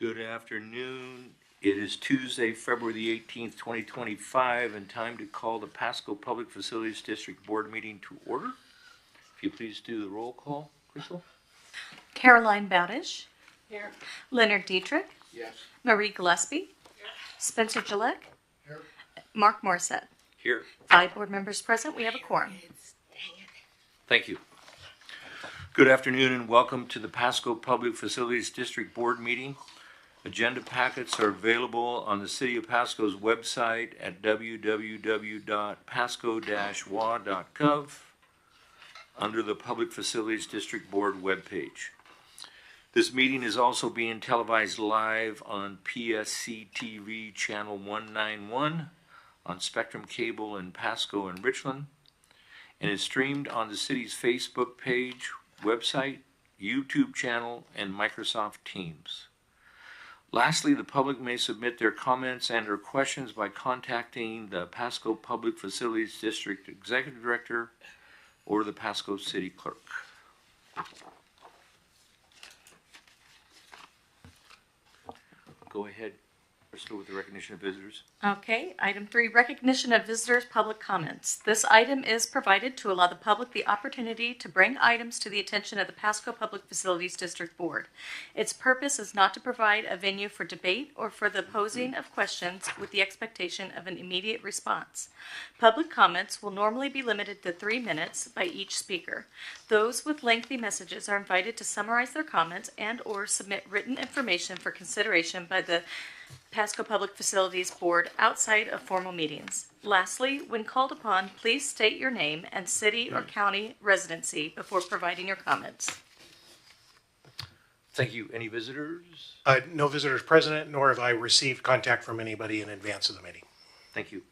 Good afternoon. It is Tuesday, February the 18th, 2025, and time to call the Pasco Public Facilities District Board meeting to order. If you please do the roll call, Crystal. Caroline Bowdish. Here. Leonard Dietrich. Yes. Marie Gillespie. Spencer Gillette. Here. Mark Morissette. Here. 5 board members present. We have a quorum. Thank you. Good afternoon and welcome to the Pasco Public Facilities District Board meeting. Agenda packets are available on the City of Pasco's website at www.pasco-wa.gov under the Public Facilities District Board webpage. This meeting is also being televised live on PSC-TV channel 191 on Spectrum Cable in Pasco and Richland, and is streamed on the city's Facebook page, website, YouTube channel, and Microsoft Teams. Lastly, the public may submit their comments and/or questions by contacting the Pasco Public Facilities District Executive Director or the Pasco City Clerk. Go ahead, Crystal, with the recognition of visitors. Okay, item 3, recognition of visitors' public comments. This item is provided to allow the public the opportunity to bring items to the attention of the Pasco Public Facilities District Board. Its purpose is not to provide a venue for debate or for the posing of questions with the expectation of an immediate response. Public comments will normally be limited to 3 minutes by each speaker. Those with lengthy messages are invited to summarize their comments and/or submit written information for consideration by the Pasco Public Facilities Board outside of formal meetings. Lastly, when called upon, please state your name and city or county residency before providing your comments. Thank you. Any visitors? No visitors present, nor have I received contact from anybody in advance of the meeting. Thank you.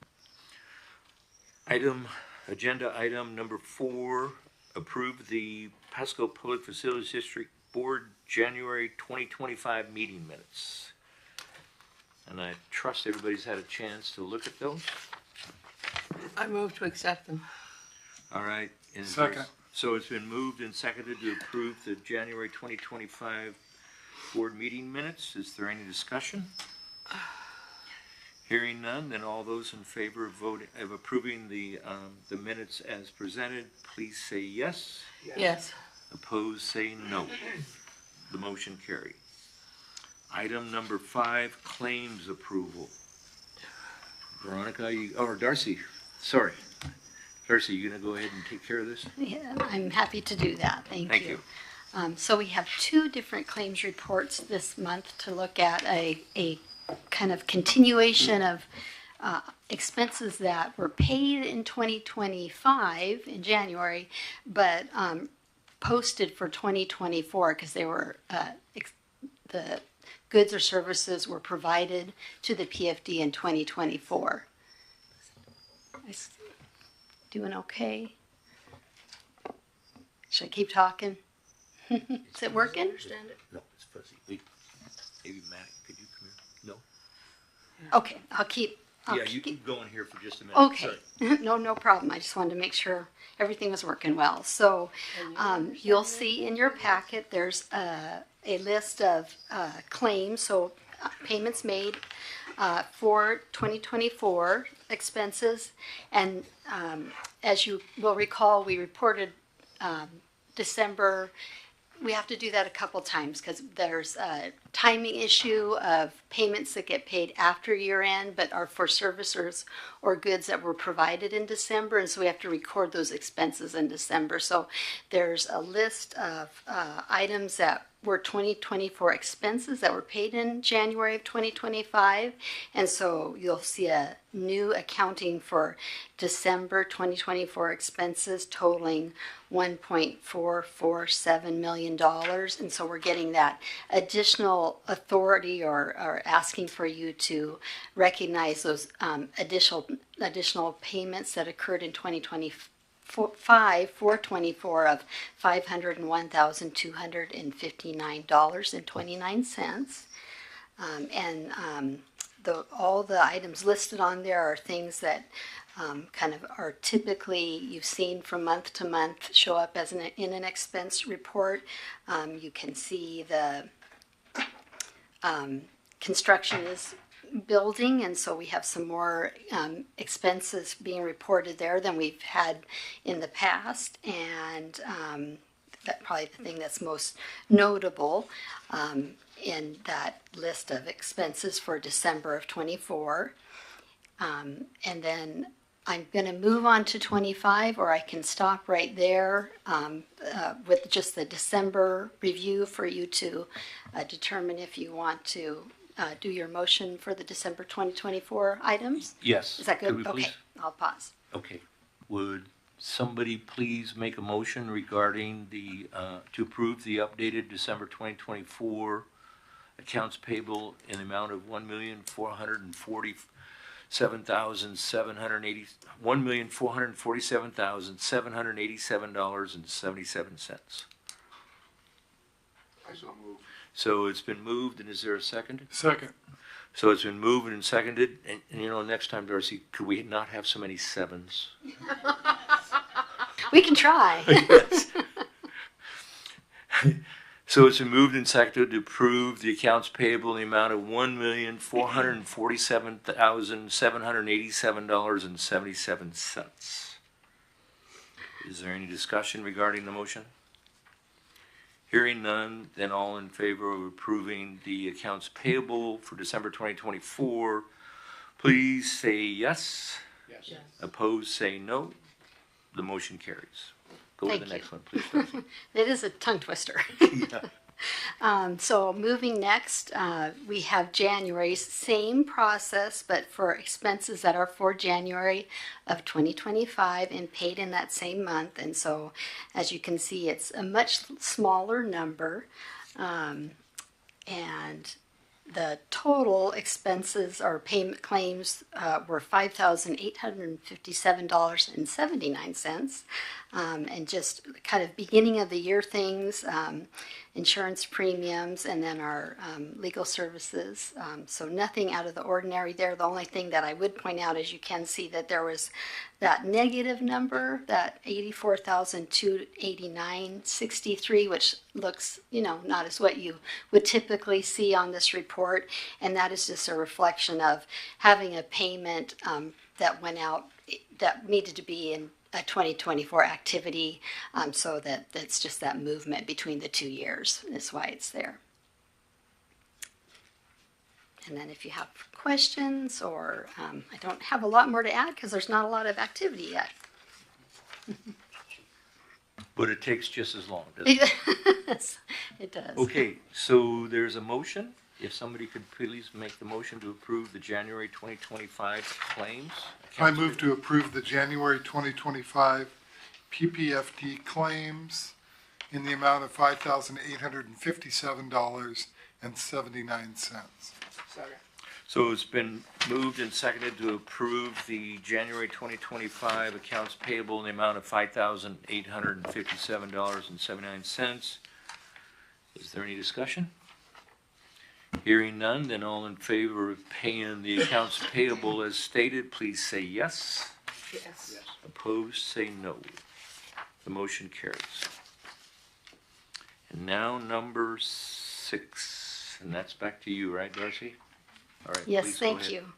Agenda item number 4, approve the Pasco Public Facilities District Board January 2025 meeting minutes. And I trust everybody's had a chance to look at those. I move to accept them. All right. Second. So it's been moved and seconded to approve the January 2025 board meeting minutes. Is there any discussion? Hearing none, then all those in favor of approving the minutes as presented, please say yes. Yes. Opposed, say no. The motion carried. Item number 5, claims approval. Veronica, Darcy, sorry. Darcy, you gonna go ahead and take care of this? Yeah, I'm happy to do that. Thank you. you. So we have 2 different claims reports this month to look at a kind of continuation of expenses that were paid in 2025 in January, but posted for 2024 because they were the goods or services were provided to the PFD in 2024. Doing okay? Should I keep talking? Is it working? No, it's fuzzy. Wait, maybe Matt, could you come here? No? Okay, I'll keep. You keep going here for just a minute. Okay, Sorry. no problem. I just wanted to make sure everything was working well. So you'll see in your packet there's a list of claims, so payments made for 2024 expenses. And as you will recall, we reported December. We have to do that a couple times because there's a timing issue of payments that get paid after year end but are for services or goods that were provided in December, and so we have to record those expenses in December. So there's a list of items that were 2024 expenses that were paid in January of 2025, and so you'll see a new accounting for December 2024 expenses totaling $1.447 million, and so we're getting that additional authority or asking for you to recognize those additional payments that occurred in 2024. 424 of $501,259.29, and all the items listed on there are things that kind of are typically you've seen from month to month show up as in an expense report. You can see the construction is building, and so we have some more expenses being reported there than we've had in the past, and that probably the thing that's most notable in that list of expenses for December of 24. And then I'm going to move on to 25, or I can stop right there with just the December review for you to determine if you want to do your motion for the December 2024 items. Yes. Is that good? Could we please? Okay, I'll pause. Okay. Would somebody please make a motion regarding the, to approve the updated December 2024 accounts payable in the amount of $1,447,787.77. I so move. So it's been moved, and is there a second? Second. So it's been moved and seconded, and you know, next time, Darcy, could we not have so many sevens? We can try. So it's been moved and seconded to approve the accounts payable in the amount of $1,447,787.77. Is there any discussion regarding the motion? Hearing none, then all in favor of approving the accounts payable for December 2024, please say yes. Yes. Opposed, say no. The motion carries. Go to Thank the you. next one, please, Darcy. It is a tongue twister. So moving next, we have January's same process, but for expenses that are for January of 2025 and paid in that same month. And so, as you can see, it's a much smaller number. And the total expenses or payment claims were $5,857.79. And just kind of beginning of the year things, insurance premiums, and then our legal services. So nothing out of the ordinary there. The only thing that I would point out is you can see that there was that negative number, that $84,289.63, which looks, you know, not as what you would typically see on this report. And that is just a reflection of having a payment that went out that needed to be in a 2024 activity, so that it's just that movement between the 2 years is why it's there. And then if you have questions, or I don't have a lot more to add because there's not a lot of activity yet. But it takes just as long, doesn't it? It does. Okay, so there's a motion. If somebody could please make the motion to approve the January 2025 claims. I move to approve the January 2025 PPFD claims in the amount of $5,857.79. So it's been moved and seconded to approve the January 2025 accounts payable in the amount of $5,857.79. Is there any discussion? Hearing none, then all in favor of paying the accounts payable as stated, please say yes. Yes. Opposed, say no. The motion carries. And now number 6, and that's back to you, right, Darcy? All right. Yes, please go thank ahead. you.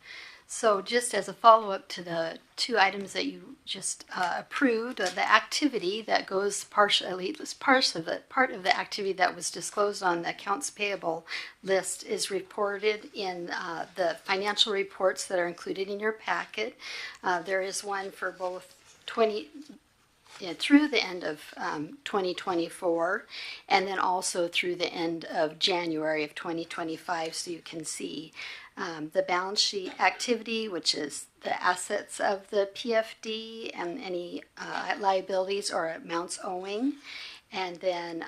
So just as a follow-up to the 2 items that you just approved, the activity that goes partially, part of the activity that was disclosed on the accounts payable list is reported in the financial reports that are included in your packet. There is one for both through the end of 2024, and then also through the end of January of 2025, so you can see the balance sheet activity, which is the assets of the PFD and any liabilities or amounts owing, and then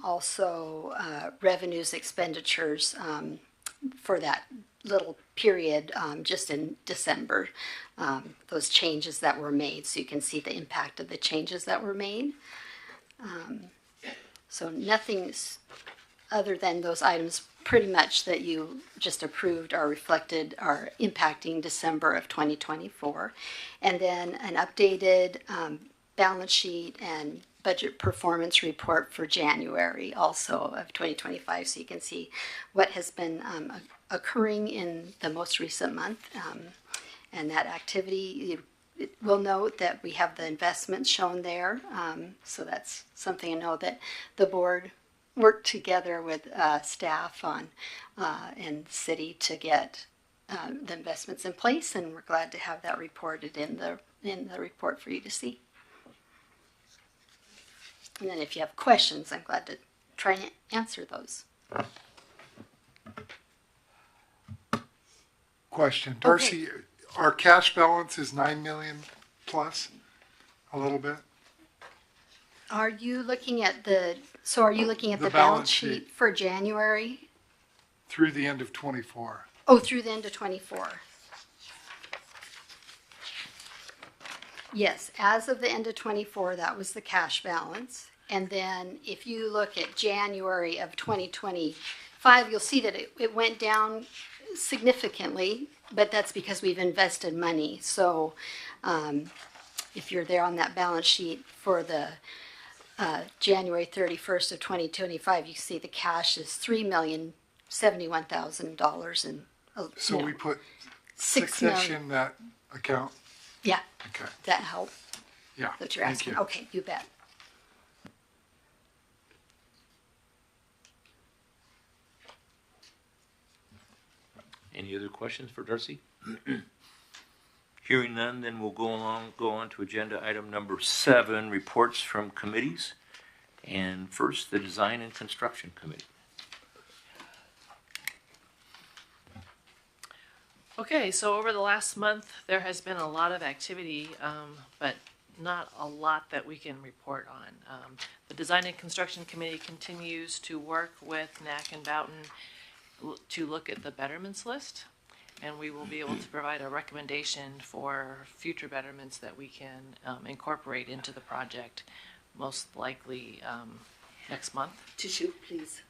also revenues, expenditures for that little period just in December, those changes that were made, so you can see the impact of the changes that were made. So nothing other than those items pretty much that you just approved are reflected, are impacting December of 2024. And then an updated balance sheet and budget performance report for January also of 2025, so you can see what has been occurring in the most recent month. And that activity, we'll note that we have the investments shown there. So that's something to know, that the board worked together with staff on and city to get the investments in place, and we're glad to have that reported in the report for you to see. And then if you have questions, I'm glad to try and answer those. Question, Darcy, our cash balance is 9 million plus, a little bit? Are you looking at the The balance balance sheet sheet. for January? Through the end of 24. Oh, through the end of 24. Yes, as of the end of 24, that was the cash balance. And then if you look at January of 2025, you'll see that it went down significantly, but that's because we've invested money. So if you're there on that balance sheet for the January 31st of 2025, you see the cash is $3,071,000 and So we put 6 6-ish million. in that account? Yeah, Okay, that help yeah, that you're thank asking. you. Okay, you bet. Any other questions for Darcy? Hearing none, then we'll go on to agenda item number 7, reports from committees. And first, the Design and Construction Committee. Okay, so over the last month, there has been a lot of activity, but not a lot that we can report on. The Design and Construction Committee continues to work with NAC and Boughton to look at the betterments list, and we will be able to provide a recommendation for future betterments that we can incorporate into the project, most likely next month. Tissue, please.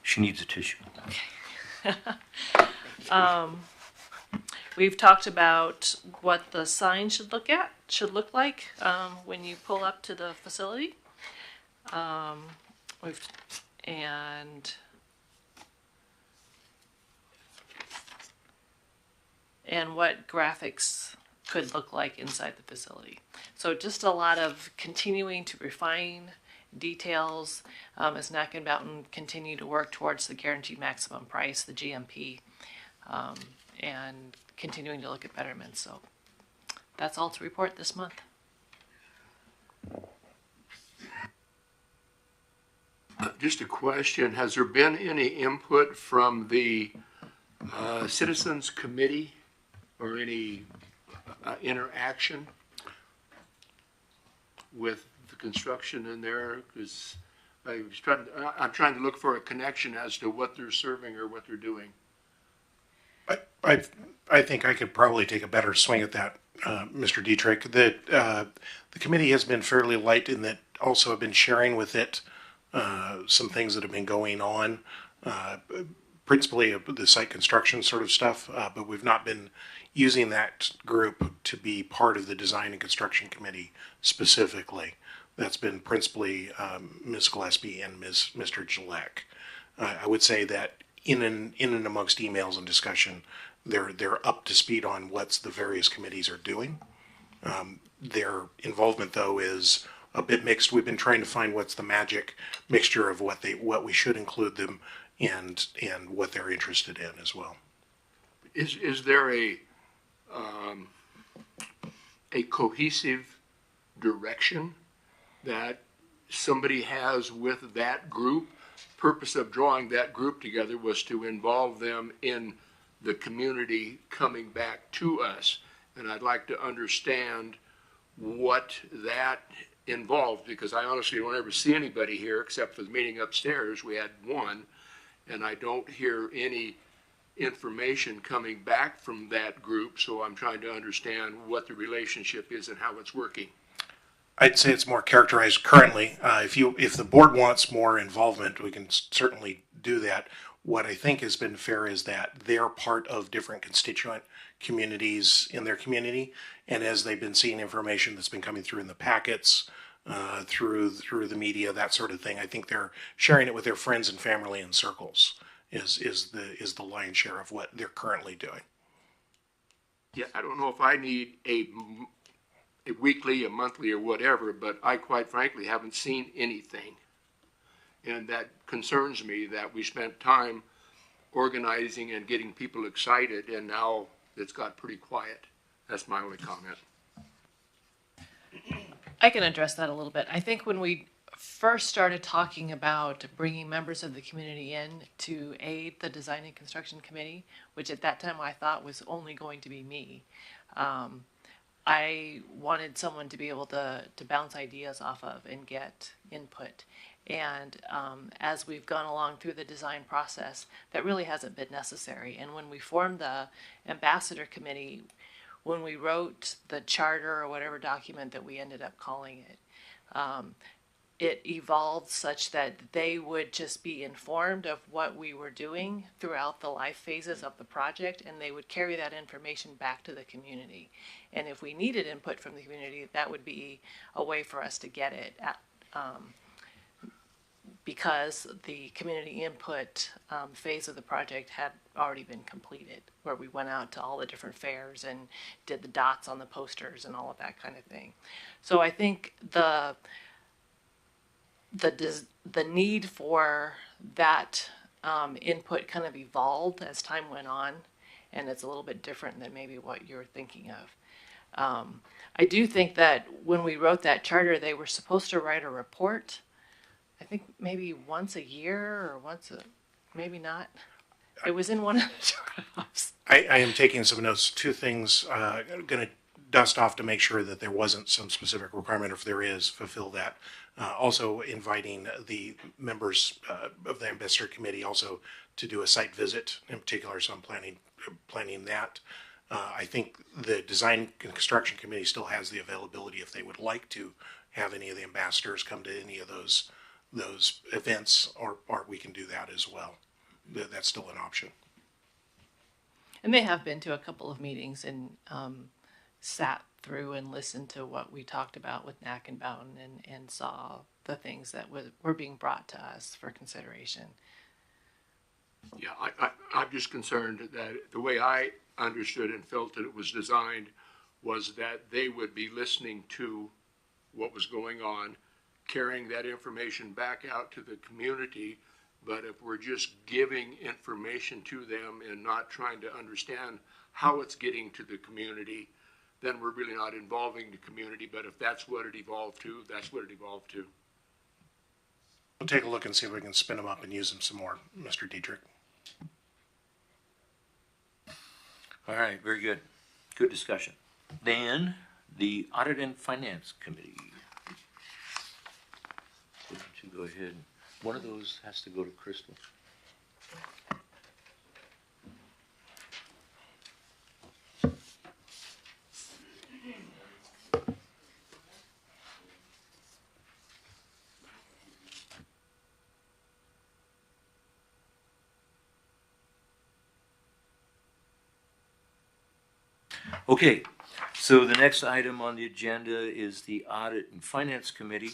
She needs a tissue. We've talked about what the sign should look like when you pull up to the facility. And what graphics could look like inside the facility. So just a lot of continuing to refine details as NAC and Boughton continue to work towards the guaranteed maximum price, the GMP, and continuing to look at betterments. So that's all to report this month. Just a question, has there been any input from the Citizens Committee or any interaction with the construction in there? Because I'm trying to look for a connection as to what they're serving or what they're doing. I think I could probably take a better swing at that, Mr. Dietrich. The committee has been fairly light in that also have been sharing with it some things that have been going on, principally the site construction sort of stuff, but we've not been using that group to be part of the Design and Construction Committee specifically. That's been principally Ms. Gillespie and Mr. Gillette. I would say that in and amongst emails and discussion, they're up to speed on what the various committees are doing. Their involvement, though, is a bit mixed. We've been trying to find what's the magic mixture of what we should include them and what they're interested in as well. Is there a cohesive direction that somebody has with that group? Purpose of drawing that group together was to involve them in the community coming back to us. And I'd like to understand what that involved, because I honestly don't ever see anybody here except for the meeting upstairs. We had one, and I don't hear any information coming back from that group, so I'm trying to understand what the relationship is and how it's working. I'd say it's more characterized currently. If the board wants more involvement, we can certainly do that. What I think has been fair is that they're part of different constituent communities in their community, and as they've been seeing information that's been coming through in the packets, through the media, that sort of thing, I think they're sharing it with their friends and family in circles. Is the lion's share of what they're currently doing. Yeah, I don't know if I need a weekly, a monthly, or whatever, but I quite frankly haven't seen anything. And that concerns me that we spent time organizing and getting people excited, and now it's got pretty quiet. That's my only comment. I can address that a little bit. I think when we first started talking about bringing members of the community in to aid the design and construction committee, which at that time I thought was only going to be me, I wanted someone to be able to bounce ideas off of and get input. And as we've gone along through the design process, that really hasn't been necessary. And when we formed the ambassador committee, when we wrote the charter or whatever document that we ended up calling it, it evolved such that they would just be informed of what we were doing throughout the life phases of the project, and they would carry that information back to the community. And if we needed input from the community, that would be a way for us to get it at, because the community input phase of the project had already been completed, where we went out to all the different fairs and did the dots on the posters and all of that kind of thing. So I think the need for that input kind of evolved as time went on, and it's a little bit different than maybe what you're thinking of. I do think that when we wrote that charter, they were supposed to write a report, I think maybe once a year or maybe not. It was in one of the drafts. I am taking some notes. Two things. I'm going to dust off to make sure that there wasn't some specific requirement. If there is, fulfill that. Also inviting the members of the ambassador committee also to do a site visit in particular. So I'm planning that. I think the design and construction committee still has the availability if they would like to have any of the ambassadors come to any of those events, or we can do that as well. That's still an option. And they have been to a couple of meetings and sat through and listened to what we talked about with Knack and Boughton and saw the things that were being brought to us for consideration. Yeah, I'm just concerned that the way I understood and felt that it was designed was that they would be listening to what was going on, carrying that information back out to the community. But if we're just giving information to them and not trying to understand how it's getting to the community, then we're really not involving the community. But if that's what it evolved to, that's what it evolved to. We'll take a look and see if we can spin them up and use them some more, Mr. Dietrich. All right, very good. Good discussion. Then, the Audit and Finance Committee. Why don't you go ahead? One of those has to go to Crystal. Okay, so the next item on the agenda is the Audit and Finance Committee.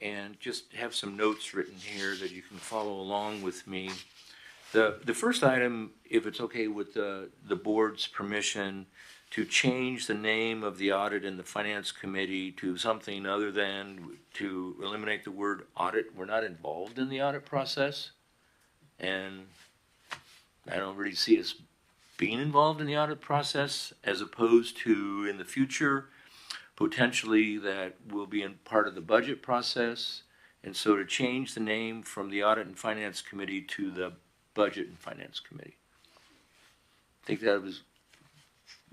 And just have some notes written here that you can follow along with me. The first item, if it's okay with the board's permission, to change the name of the Audit and the Finance Committee to something other than, to eliminate the word audit. We're not involved in the audit process, and I don't really see us being involved in the audit process, as opposed to in the future, potentially that will be in part of the budget process. And so to change the name from the Audit and Finance Committee to the Budget and Finance Committee. I think that was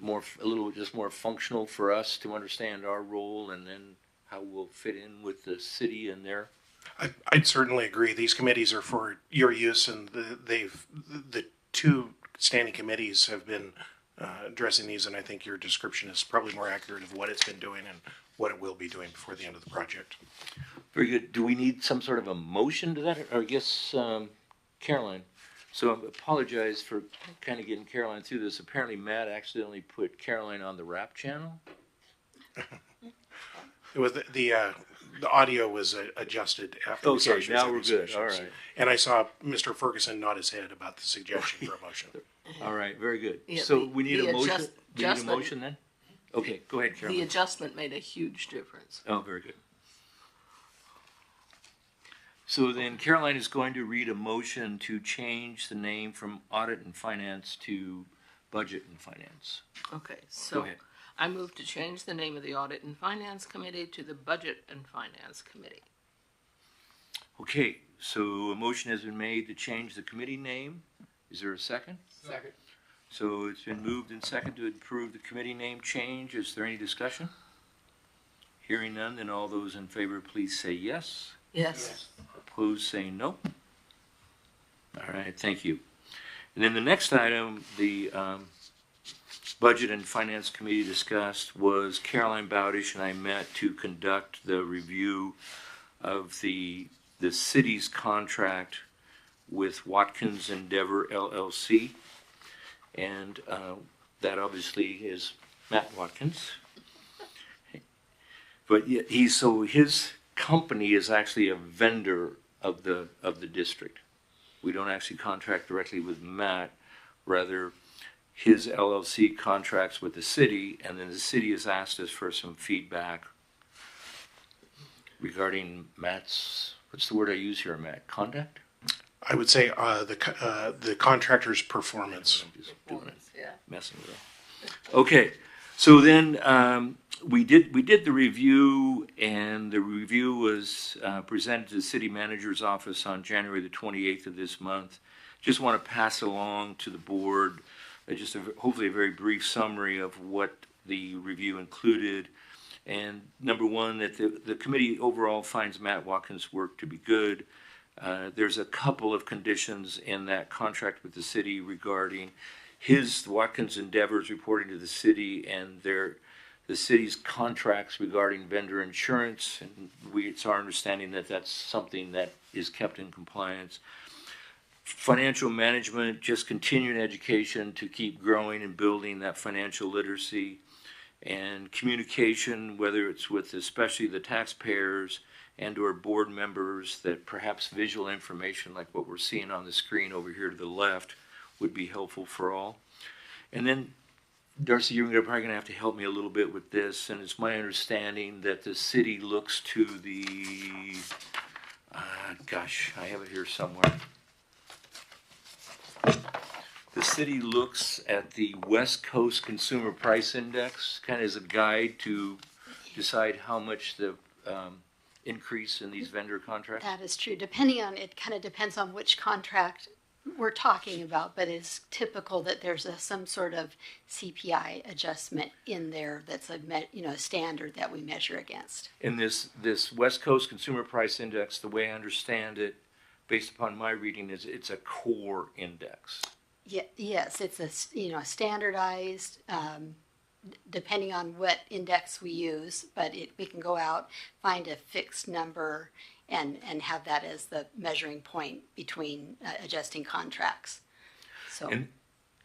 a little more functional for us to understand our role and then how we'll fit in with the city and their. I'd certainly agree. These committees are for your use, and the two standing committees have been addressing these, and I think your description is probably more accurate of what it's been doing and what it will be doing before the end of the project. Very good. Do we need some sort of a motion to that? Or I guess, Caroline, So I apologize for kind of getting Caroline through this. Apparently Matt accidentally put Caroline on the rap channel. It was the audio was adjusted after the Okay, session. now we're good. All right. And I saw Mr. Ferguson nod his head about the suggestion for a motion. All right, very good. Yeah, So the- we need the a motion? adjust- We need a adjustment- motion then? Okay, go ahead, The Caroline. adjustment made a huge difference. Oh, very good. So then Caroline is going to read a motion to change the name from Audit and Finance to Budget and Finance. Okay, Go so ahead. I move to change the name of the Audit and Finance Committee to the Budget and Finance Committee. Okay, so a motion has been made to change the committee name. Is there a second? Second. So it's been moved and seconded to approve the committee name change. Is there any discussion? Hearing none, then all those in favor, please say yes. Yes. Opposed, say no. All right, thank you. And then the next item, the Budget and Finance Committee discussed was Caroline Bowdish and I met to conduct the review of the city's contract with Watkins Endeavor LLC. And that obviously is Matt Watkins. But his company is actually a vendor of the district. We don't actually contract directly with Matt, rather his LLC contracts with the city, and then the city has asked us for some feedback regarding Matt's, what's the word I use here, Matt? Conduct? I would say the contractor's performance. I'm just doing it, Yeah. messing with it. Okay, so then we did the review, and the review was presented to the city manager's office on January the 28th of this month. Just want to pass along to the board hopefully a very brief summary of what the review included. And number one, that the committee overall finds Matt Watkins' work to be good. There's a couple of conditions in that contract with the city regarding Watkins Endeavors reporting to the city and the city's contracts regarding vendor insurance. And it's our understanding that that's something that is kept in compliance. Financial management, just continuing education to keep growing and building that financial literacy. And communication, whether it's with especially the taxpayers and or board members, that perhaps visual information like what we're seeing on the screen over here to the left would be helpful for all. And then, Darcy, you're probably going to have to help me a little bit with this, and it's my understanding that the city looks to the, I have it here somewhere. The city looks at the West Coast Consumer Price Index kind of as a guide to decide how much the increase in these vendor contracts. That is true. It kind of depends on which contract we're talking about, but it's typical that there's some sort of CPI adjustment in there that's a standard that we measure against. In this West Coast Consumer Price Index, the way I understand it, based upon my reading, is it's a core index. Yeah, yes, it's a standardized, depending on what index we use, but we can go out, find a fixed number, and have that as the measuring point between adjusting contracts. So.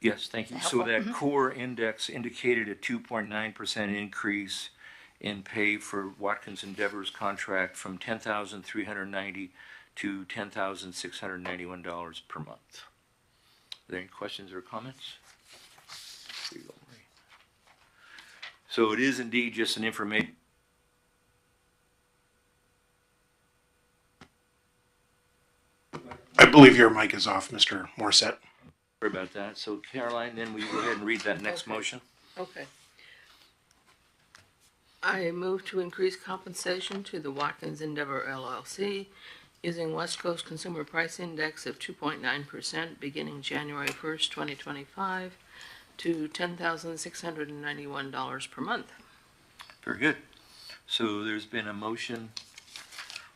Yes, thank you. Is that So helpful? that core index indicated a 2.9% increase in pay for Watkins Endeavor's contract from $10,390 to $10,691 per month. Are there any questions or comments? Here you go, Marie. So it is indeed just an information. I believe your mic is off, Mr. Morissette. Sorry about that. So Caroline, then will you go ahead and read that next Okay. motion? Okay. I move to increase compensation to the Watkins Endeavor LLC using West Coast Consumer Price Index of 2.9% beginning January 1st, 2025 to $10,691 per month. Very good. So there's been a motion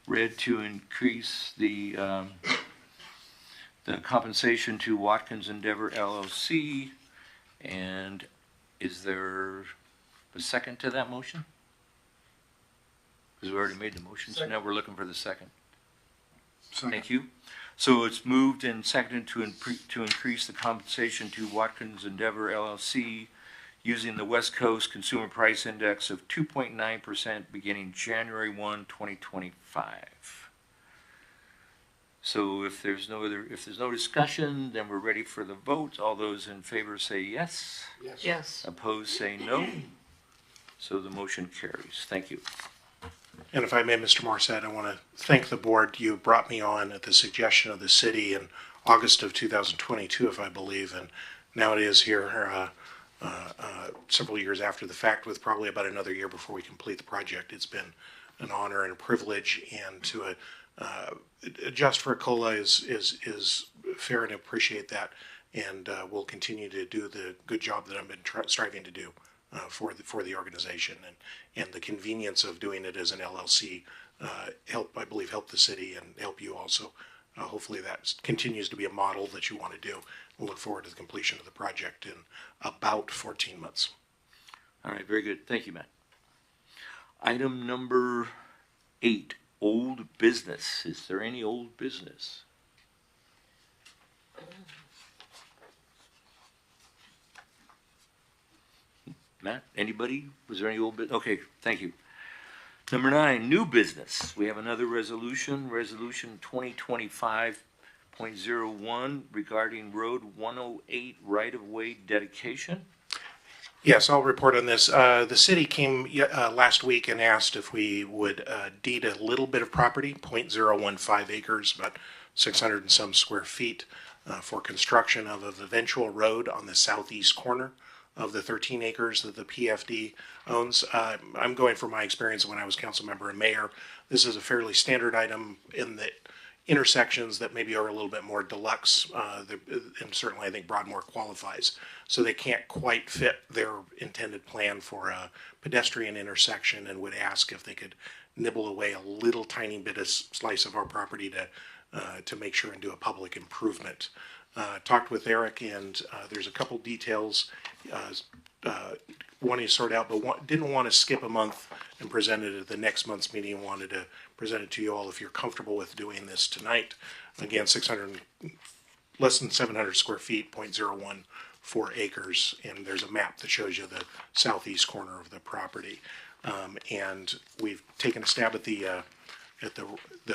read to increase the compensation to Watkins Endeavor LLC. And is there a second to that motion? Because we already made the motion, so now we're looking for the second. Thank you. So it's moved and seconded to increase the compensation to Watkins Endeavor LLC using the West Coast Consumer Price Index of 2.9% beginning January 1, 2025. So if there's no discussion, then we're ready for the vote. All those in favor say yes. Yes. Opposed say no. So the motion carries. Thank you. And if I may, Mr. Morissette, I want to thank the board. You brought me on at the suggestion of the city in August of 2022, if I believe, and now it is here several years after the fact, with probably about another year before we complete the project. It's been an honor and a privilege, and to adjust for a COLA is fair, and I appreciate that, and we'll continue to do the good job that I've been striving to do for the organization, and the convenience of doing it as an LLC I believe help the city and help you also. Hopefully that continues to be a model that you want to do. We'll look forward to the completion of the project in about 14 months. All right, very good. Thank you, Matt. Item number 8, old business. Is there any old business? Matt, anybody? Was there any old business? Okay, thank you. Number 9, new business. We have another resolution 2025.01 regarding Road 108 right-of-way dedication. Yes, I'll report on this. The city came last week and asked if we would deed a little bit of property, 0.015 acres, about 600 and some square feet, for construction of an eventual road on the southeast corner of the 13 acres that the PFD owns. I'm going from my experience when I was council member and mayor. This is a fairly standard item in the intersections that maybe are a little bit more deluxe, and certainly I think Broadmoor qualifies. So they can't quite fit their intended plan for a pedestrian intersection, and would ask if they could nibble away a little tiny bit of slice of our property to make sure and do a public improvement. Talked with Eric, and there's a couple details wanting to sort out, but didn't want to skip a month and present it at the next month's meeting. Wanted to present it to you all if you're comfortable with doing this tonight. Again, less than 700 square feet, 0.014 acres, and there's a map that shows you the southeast corner of the property. And we've taken a stab at the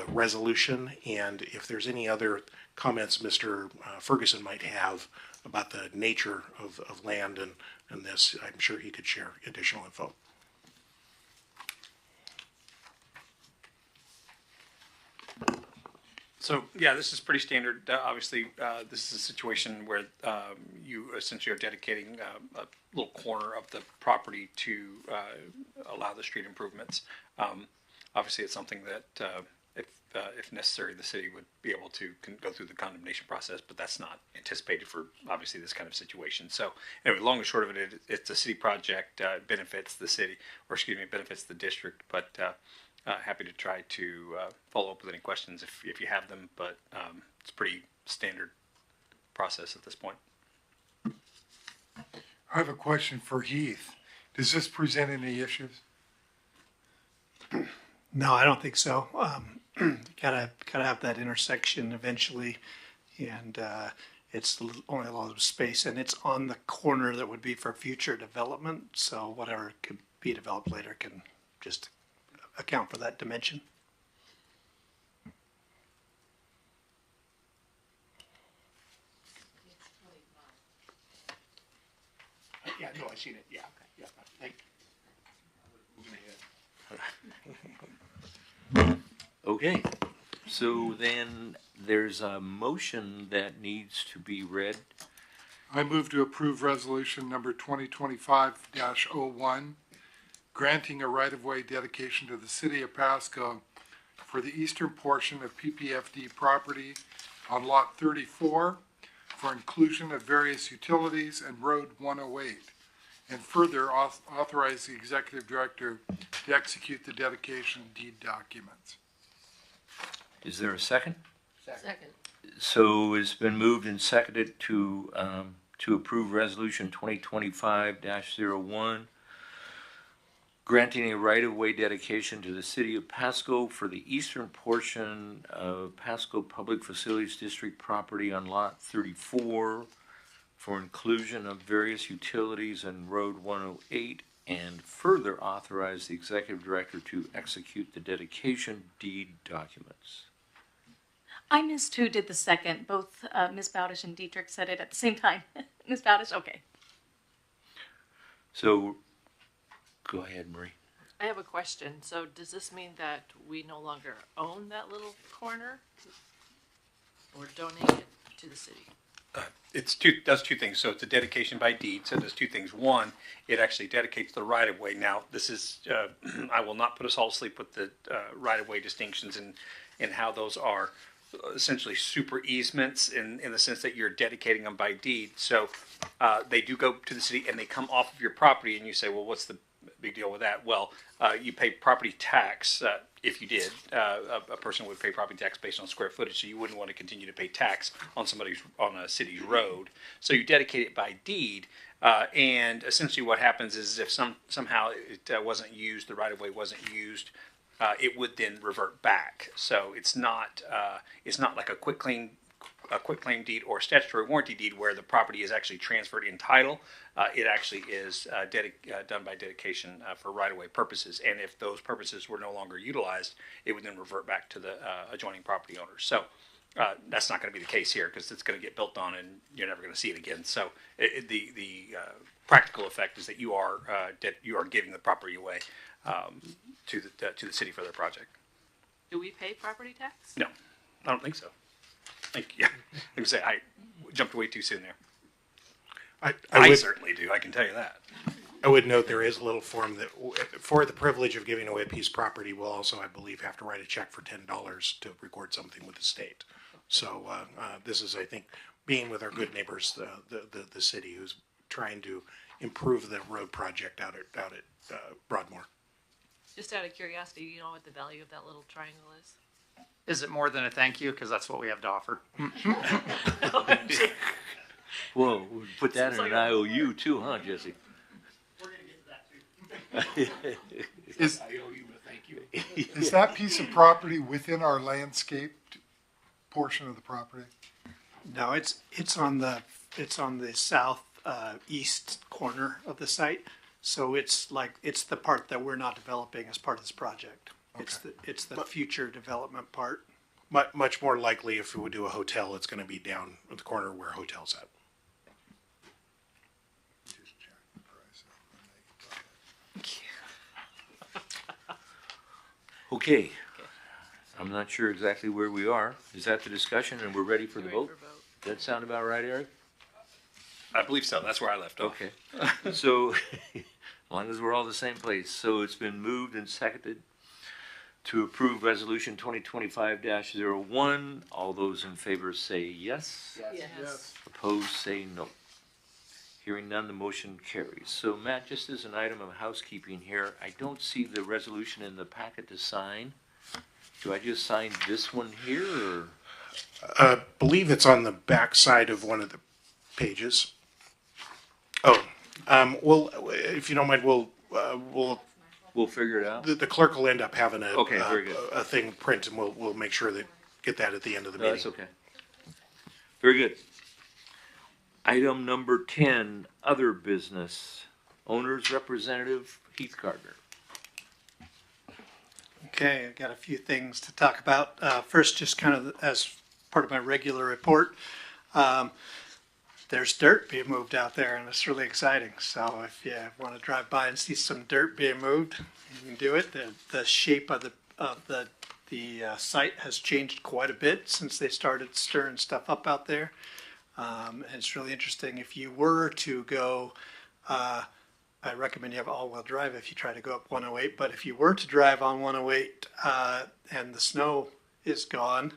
resolution, and if there's any other comments Mr. Ferguson might have about the nature of land and this, I'm sure he could share additional info. So, yeah, this is pretty standard. Obviously, this is a situation where you essentially are dedicating a little corner of the property to allow the street improvements. Obviously, it's something that, if necessary, the city would be able to go through the condemnation process, but that's not anticipated for, obviously, this kind of situation. So, anyway, long and short of it, it's a city project, benefits the city, or excuse me, benefits the district, but happy to try to follow up with any questions if you have them, but it's pretty standard process at this point. I have a question for Heath. Does this present any issues? No, I don't think so. Gotta have that intersection eventually, and it's only a lot of space, and it's on the corner that would be for future development. So whatever could be developed later can just account for that dimension. Yeah, no, I've seen it. Yeah, okay. Yeah, thank you. Okay, so then there's a motion that needs to be read. I move to approve resolution number 2025-01, granting a right-of-way dedication to the city of Pasco for the eastern portion of PPFD property on lot 34 for inclusion of various utilities and road 108, and further authorize the executive director to execute the dedication deed documents. Is there a second? Second. So it's been moved and seconded to approve resolution 2025-01, granting a right-of-way dedication to the city of Pasco for the eastern portion of Pasco Public Facilities District property on Lot 34 for inclusion of various utilities in Road 108, and further authorize the executive director to execute the dedication deed documents. I missed who did the second. Both Ms. Bowdish and Dietrich said it at the same time. Ms. Bowdish, okay. So, go ahead, Marie. I have a question. So does this mean that we no longer own that little corner? Or donate it to the city? Does two things. So it's a dedication by deed. So it does two things. One, it actually dedicates the right of way. Now, this is, I will not put us all to sleep with the right of way distinctions and how those are essentially super easements in the sense that you're dedicating them by deed. So they do go to the city and they come off of your property, and you say, well, what's the big deal with that? Well, you pay property tax. If you did, a person would pay property tax based on square footage, so you wouldn't want to continue to pay tax on a city's road. So you dedicate it by deed, and essentially what happens is if somehow it wasn't used, the right of way wasn't used, it would then revert back. So it's not like a quitclaim deed or statutory warranty deed where the property is actually transferred in title. It actually is done by dedication for right-of-way purposes. And if those purposes were no longer utilized, it would then revert back to the adjoining property owners. So that's not going to be the case here because it's going to get built on and you're never going to see it again. So the practical effect is that you are giving the property away to the city for their project. Do we pay property tax? No, I don't think so. Like I say, I jumped way too soon there. I certainly do. I can tell you that. I would note there is a little form that, for the privilege of giving away a piece of property, we'll also, I believe, have to write a check for $10 to record something with the state. So this is, I think, being with our good neighbors, the city, who's trying to improve the road project out at Broadmoor. Just out of curiosity, do you know what the value of that little triangle is? Is it more than a thank you? Because that's what we have to offer. Whoa, we put that in an IOU too, huh, Jesse? We're going to get to that too. I owe you a thank you. Is that piece of property within our landscaped portion of the property? No, it's on the south east corner of the site. So it's the part that we're not developing as part of this project. Okay. It's the future development part. Much more likely, if we would do a hotel, it's going to be down at the corner where hotel's at. Okay. I'm not sure exactly where we are. Is that the discussion and we're ready for the vote? Does that sound about right, Eric? I believe so. That's where I left off. Okay. So, as long as we're all in the same place. So it's been moved and seconded to approve resolution 2025-01. All those in favor say yes. Yes. Opposed say no. Hearing none, the motion carries. So Matt, just as an item of housekeeping here, I don't see the resolution in the packet to sign. Do I just sign this one here, or? I believe it's on the back side of one of the pages. Oh, well, if you don't mind, we'll figure it out. The clerk will end up having a thing print, and we'll make sure that get that at the end of the No, meeting. that's okay. Very good. Item number 10, other business. Owner's representative, Heath Gardner. Okay, I've got a few things to talk about. First, just kind of as part of my regular report, there's dirt being moved out there, and it's really exciting. So if you want to drive by and see some dirt being moved, you can do it. The shape of the site has changed quite a bit since they started stirring stuff up out there. And it's really interesting. If you were to go, I recommend you have all-wheel drive if you try to go up 108. But if you were to drive on 108 and the snow is gone,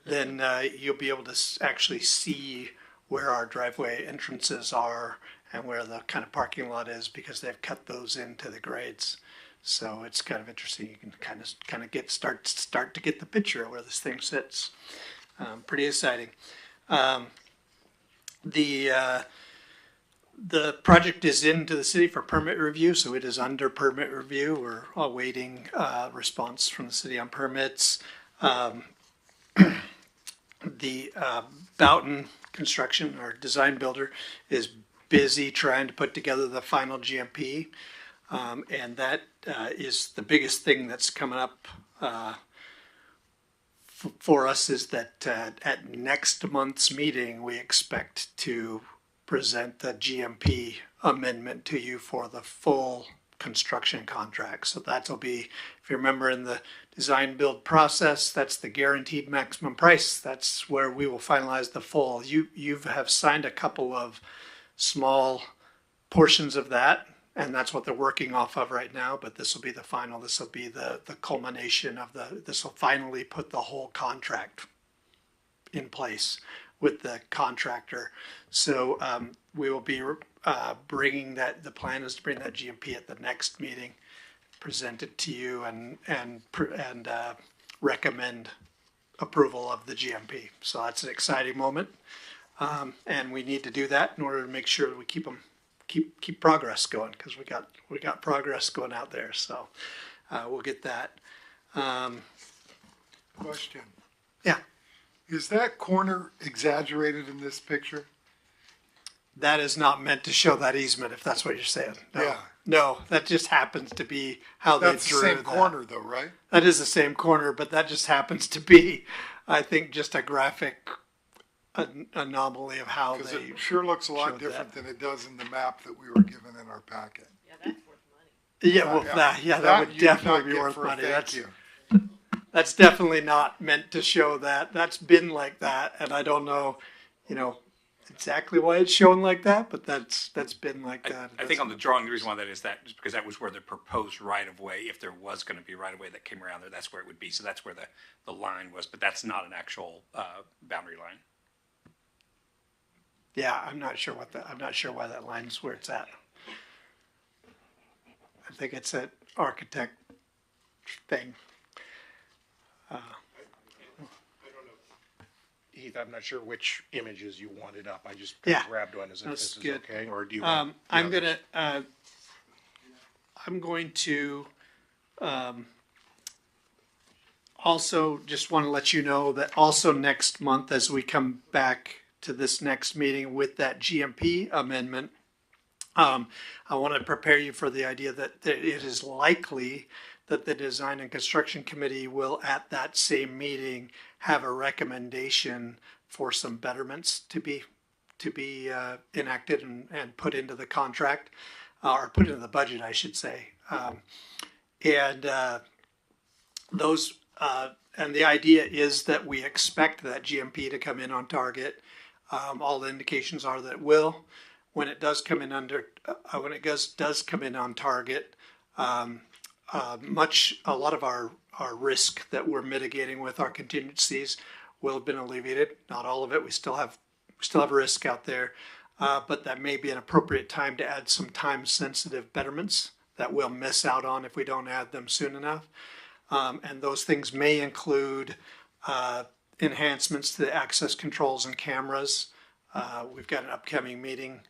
then you'll be able to actually see where our driveway entrances are and where the kind of parking lot is, because they've cut those into the grades. So it's kind of interesting. You can kind of start to get the picture of where this thing sits. The project is into the city for permit review, so it is under permit review. We're awaiting response from the city on permits. The Boughton Construction, our design builder, is busy trying to put together the final GMP, and that is the biggest thing that's coming up for us. Is that at next month's meeting we expect to present the GMP amendment to you for the full construction contract. So that'll be, if you remember in the design build process, that's the guaranteed maximum price. That's where we will finalize the full. You have signed a couple of small portions of that, and that's what they're working off of right now, but this will be the final. This will be the culmination of this will finally put the whole contract in place with the contractor. So we will be bringing that. The plan is to bring that GMP at the next meeting, present it to you, and recommend approval of the GMP. So that's an exciting moment, and we need to do that in order to make sure that we keep progress going, because we got progress going out there. So we'll get that. Question. Yeah. Is that corner exaggerated in this picture? That is not meant to show that easement, if that's what you're saying. No. Yeah. No, that just happens to be how That's they drew the same that. corner though, right? That is the same corner, but that just happens to be, I think, just a graphic anomaly of how Because they. it sure looks a lot showed different that. than it does in the map that we were given in our packet. Yeah, that's worth money. Yeah, well, that would you would not definitely be get worth for a money. thank you. That's definitely not meant to show that. That's been like that, and I don't know, exactly why it's shown like that, but that's been like that. I think on the drawing, the reason why that is that is because that was where the proposed right of way, if there was going to be right of way that came around there, that's where it would be. So that's where the line was, but that's not an actual boundary line. Yeah, I'm not sure why that line's where it's at. I think it's an architect thing. Heath, I'm not sure which images you wanted up. I just Yeah, grabbed one. Is that's this good. okay, or do you want? I'm going to also just want to let you know that also next month, as we come back to this next meeting with that GMP amendment, I want to prepare you for the idea that it is likely that the Design and Construction Committee will, at that same meeting, have a recommendation for some betterments to be enacted and put into the contract, or put into the budget, I should say. Those and the idea is that we expect that GMP to come in on target. All the indications are that it will. When it does come in does come in on target, a lot of our risk that we're mitigating with our contingencies will have been alleviated. Not all of it. We still have risk out there, but that may be an appropriate time to add some time-sensitive betterments that we'll miss out on if we don't add them soon enough. And those things may include enhancements to the access controls and cameras. We've got an upcoming meeting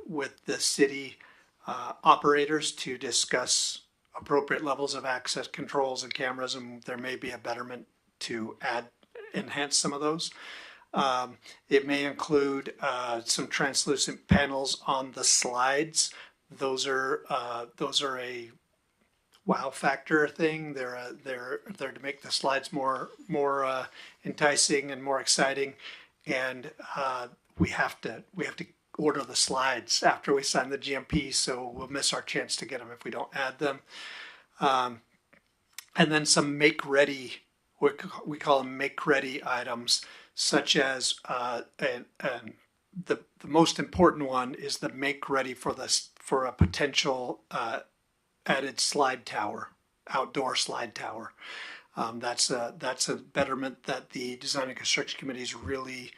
with the city operators to discuss appropriate levels of access controls and cameras, and there may be a betterment to enhance some of those. It may include some translucent panels on the slides. Those are a wow factor thing. They're to make the slides more enticing and more exciting, and we have to order the slides after we sign the GMP, so we'll miss our chance to get them if we don't add them. And then some make-ready, we call them make-ready items, such as, the most important one is the make-ready for a potential added slide tower, outdoor slide tower. That's a betterment that the Design and Construction Committee is really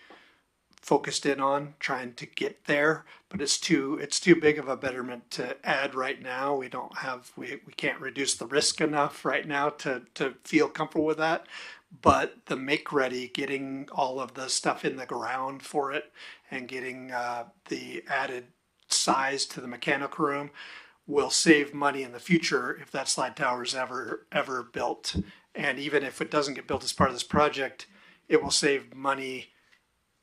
focused in on trying to get there, but it's too big of a betterment to add right now. We can't reduce the risk enough right now to feel comfortable with that. But the make ready, getting all of the stuff in the ground for it and getting the added size to the mechanical room will save money in the future if that slide tower is ever built. And even if it doesn't get built as part of this project, it will save money.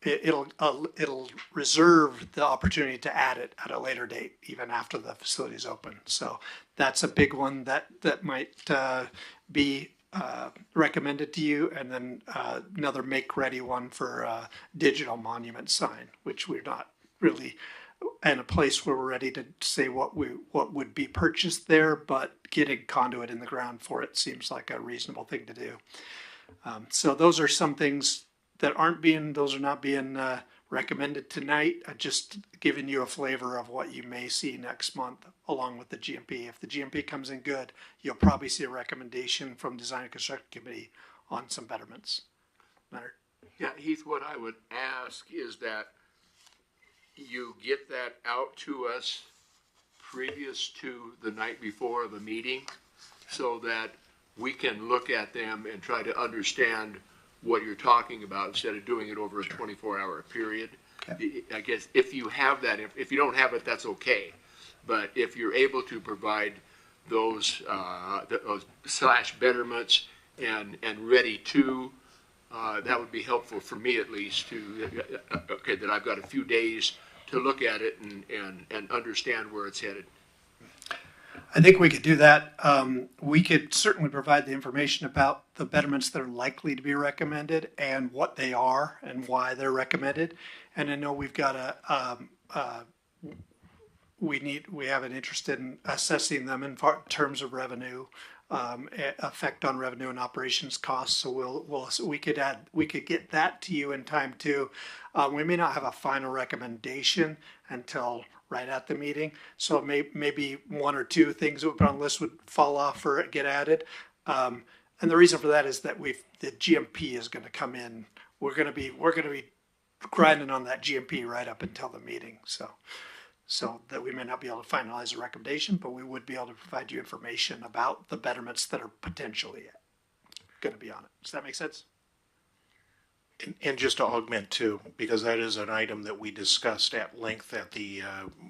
It'll reserve the opportunity to add it at a later date, even after the facility is open. So that's a big one that might be recommended to you. And then another make-ready one for a digital monument sign, which we're not really in a place where we're ready to say what would be purchased there, but getting conduit in the ground for it seems like a reasonable thing to do. So those are some things that are not being recommended tonight. Just giving you a flavor of what you may see next month along with the GMP. If the GMP comes in good, you'll probably see a recommendation from Design and Construction Committee on some betterments. Leonard? Yeah, Heath, what I would ask is that you get that out to us previous to the night before the meeting so that we can look at them and try to understand what you're talking about instead of doing it over a 24-hour period. Okay. I guess if you have that, if you don't have it, that's okay. But if you're able to provide those slash betterments and ready to, that would be helpful for me at least to, okay, that I've got a few days to look at it and understand where it's headed. I think we could do that. We could certainly provide the information about the betterments that are likely to be recommended and what they are and why they're recommended. And I know we've got we have an interest in assessing them in terms of revenue, effect on revenue and operations costs. So we could get that to you in time too. We may not have a final recommendation until right at the meeting. So maybe one or two things that we put on the list would fall off or get added. And the reason for that is that the GMP is going to come in. We're going to be grinding on that GMP right up until the meeting. So that we may not be able to finalize a recommendation, but we would be able to provide you information about the betterments that are potentially going to be on it. Does that make sense? And just to augment too, because that is an item that we discussed at length at the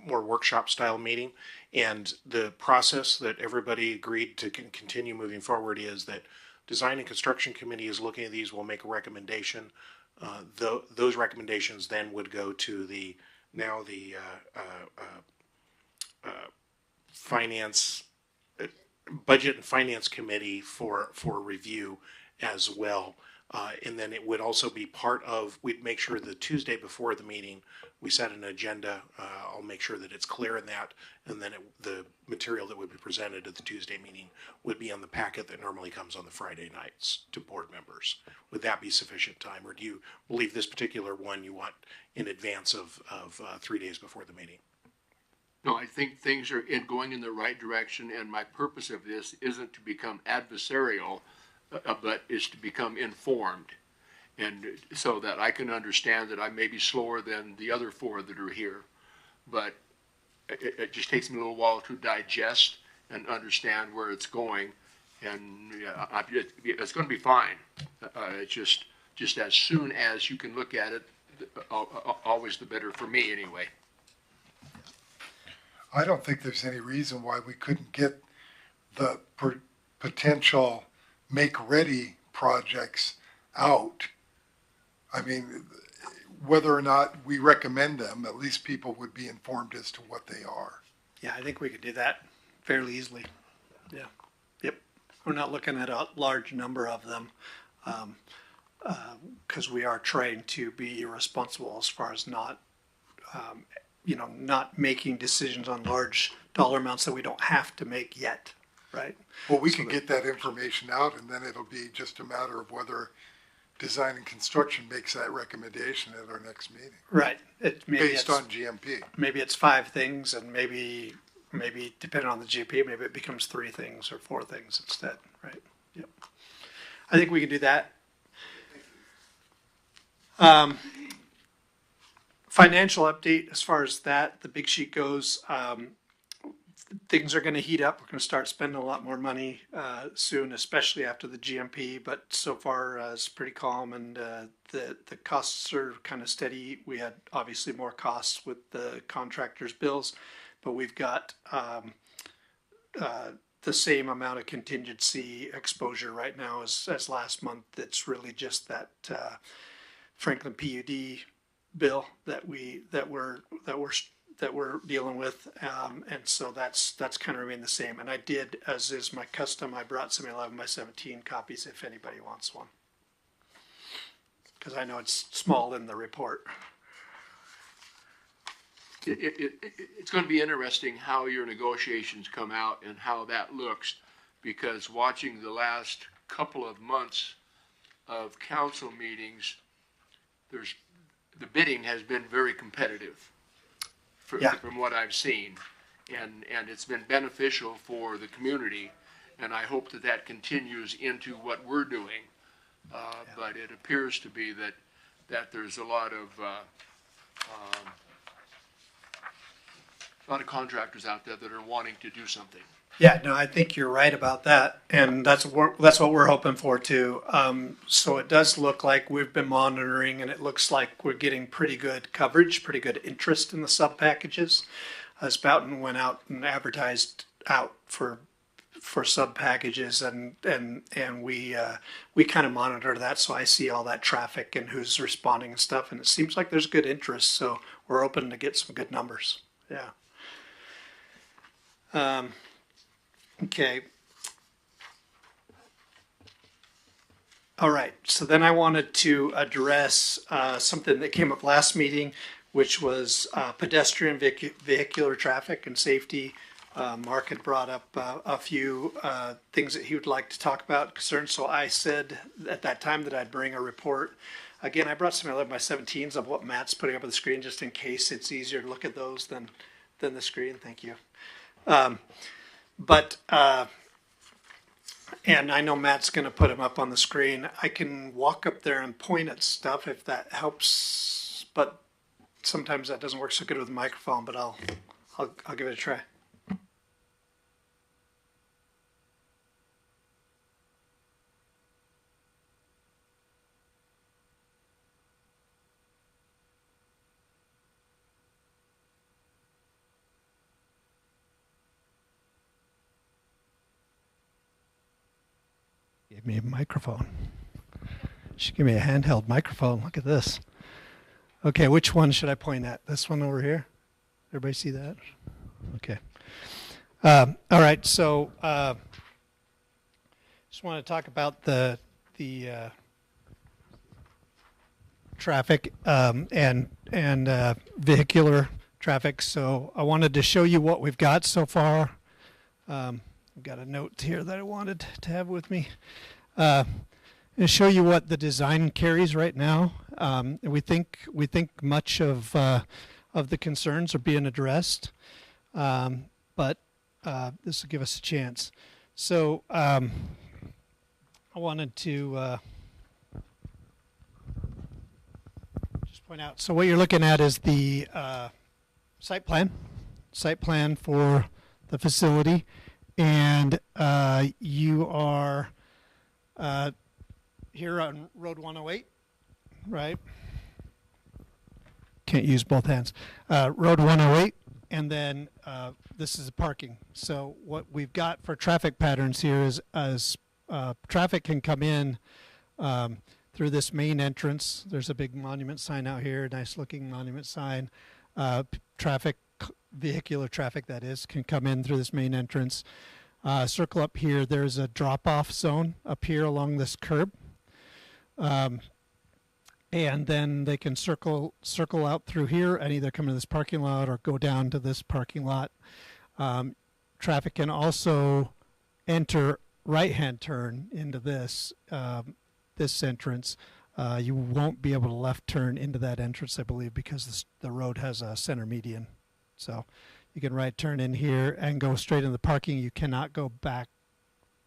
more workshop style meeting, and the process that everybody agreed to continue moving forward is that Design and Construction Committee is looking at these, will make a recommendation. Those recommendations then would go to the finance, budget and finance committee for review as well. And then it would also be part of, we'd make sure the Tuesday before the meeting, we set an agenda. I'll make sure that it's clear in that. And then the material that would be presented at the Tuesday meeting would be on the packet that normally comes on the Friday nights to board members. Would that be sufficient time? Or do you believe this particular one you want in advance of 3 days before the meeting? No, I think things are going in the right direction. And my purpose of this isn't to become adversarial, but is to become informed, and so that I can understand that I may be slower than the other four that are here, but it just takes me a little while to digest and understand where it's going, and it's going to be fine. It's just as soon as you can look at it, always the better for me anyway. I don't think there's any reason why we couldn't get the potential make-ready projects out. I mean, whether or not we recommend them, at least people would be informed as to what they are. Yeah, I think we could do that fairly easily. Yeah. Yep. We're not looking at a large number of them because we are trying to be responsible as far as not making decisions on large dollar amounts that we don't have to make yet. Right. Well, we can get that information out, and then it'll be just a matter of whether Design and Construction makes that recommendation at our next meeting. Right. Based on GMP. Maybe it's 5 things, and maybe depending on the GMP, maybe it becomes 3 things or 4 things instead. Right. Yep. I think we can do that. Financial update as far as that, the big sheet goes. things are going to heat up. We're going to start spending a lot more money soon, especially after the GMP. But so far, it's pretty calm, and the costs are kind of steady. We had obviously more costs with the contractors' bills, but we've got the same amount of contingency exposure right now as last month. It's really just that Franklin PUD bill that we're dealing with, and so that's kind of remained the same. And I did, as is my custom, I brought some 11x17 copies if anybody wants one, because I know it's small in the report. It's going to be interesting how your negotiations come out and how that looks, because watching the last couple of months of council meetings, the bidding has been very competitive from what I've seen, and it's been beneficial for the community, and I hope that continues into what we're doing. But it appears to be that there's a lot of contractors out there that are wanting to do something. Yeah, no, I think you're right about that, and that's what we're hoping for too. So it does look like we've been monitoring, and it looks like we're getting pretty good coverage, pretty good interest in the sub packages. Spoughton went out and advertised out for sub packages, and we kind of monitor that. So I see all that traffic and who's responding and stuff, and it seems like there's good interest. So we're hoping to get some good numbers. Yeah. Okay. All right. So then I wanted to address something that came up last meeting, which was pedestrian vehicular traffic and safety. Mark had brought up a few things that he would like to talk about, concerns. So I said at that time that I'd bring a report. Again, I brought some 11x17s of what Matt's putting up on the screen, just in case it's easier to look at those than the screen. Thank you. And I know Matt's going to put them up on the screen. I can walk up there and point at stuff if that helps, but sometimes that doesn't work so good with the microphone, but I'll give it a try. Gave me a microphone. She gave me a handheld microphone. Look at this. Okay, which one should I point at? This one over here? Everybody see that? Okay. All right, so just want to talk about the traffic and vehicular traffic. So I wanted to show you what we've got so far. I've got a note here that I wanted to have with me. And show you what the design carries right now. We think much of the concerns are being addressed, but this will give us a chance. So I wanted to just point out. So what you're looking at is the site plan for the facility. And you are here on Road 108, right? Can't use both hands. Road 108, and then this is the parking. So what we've got for traffic patterns here is as traffic can come in through this main entrance. There's a big monument sign out here, nice looking monument sign. Vehicular traffic, that is, can come in through this main entrance. Circle up here. There's a drop-off zone up here along this curb. And then they can circle out through here and either come to this parking lot or go down to this parking lot. Traffic can also enter right-hand turn into this entrance. You won't be able to left turn into that entrance, I believe, because the road has a center median. So you can right turn in here and go straight in the parking. You cannot go back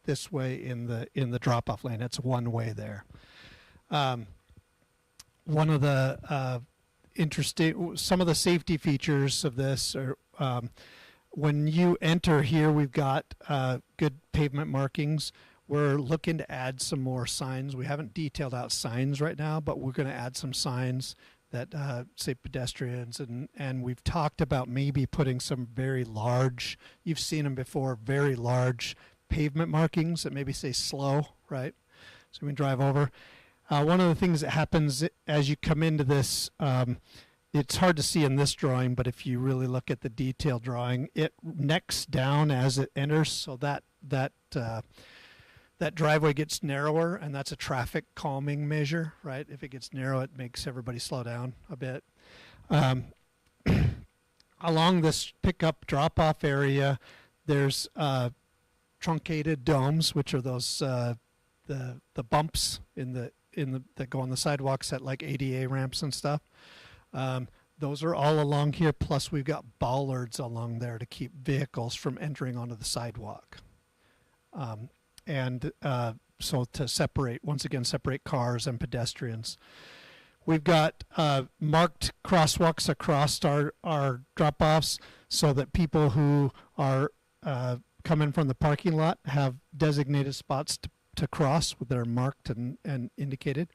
this way in the drop-off lane. It's one way there. One of the some of the safety features of this are when you enter here, we've got good pavement markings. We're looking to add some more signs. We haven't detailed out signs right now, but we're going to add some signs that say pedestrians, and we've talked about maybe putting some very large, you've seen them before, very large pavement markings that maybe say slow, right? So we can drive over. One of the things that happens as you come into this, it's hard to see in this drawing, but if you really look at the detailed drawing, it necks down as it enters, so that driveway gets narrower, and that's a traffic calming measure, right? If it gets narrow, it makes everybody slow down a bit. Along this pickup drop-off area, there's truncated domes, which are those the bumps that go on the sidewalks at like ADA ramps and stuff. Those are all along here. Plus, we've got bollards along there to keep vehicles from entering onto the sidewalk. So to separate cars and pedestrians. We've got marked crosswalks across our drop-offs so that people who are coming from the parking lot have designated spots to cross that are marked and indicated.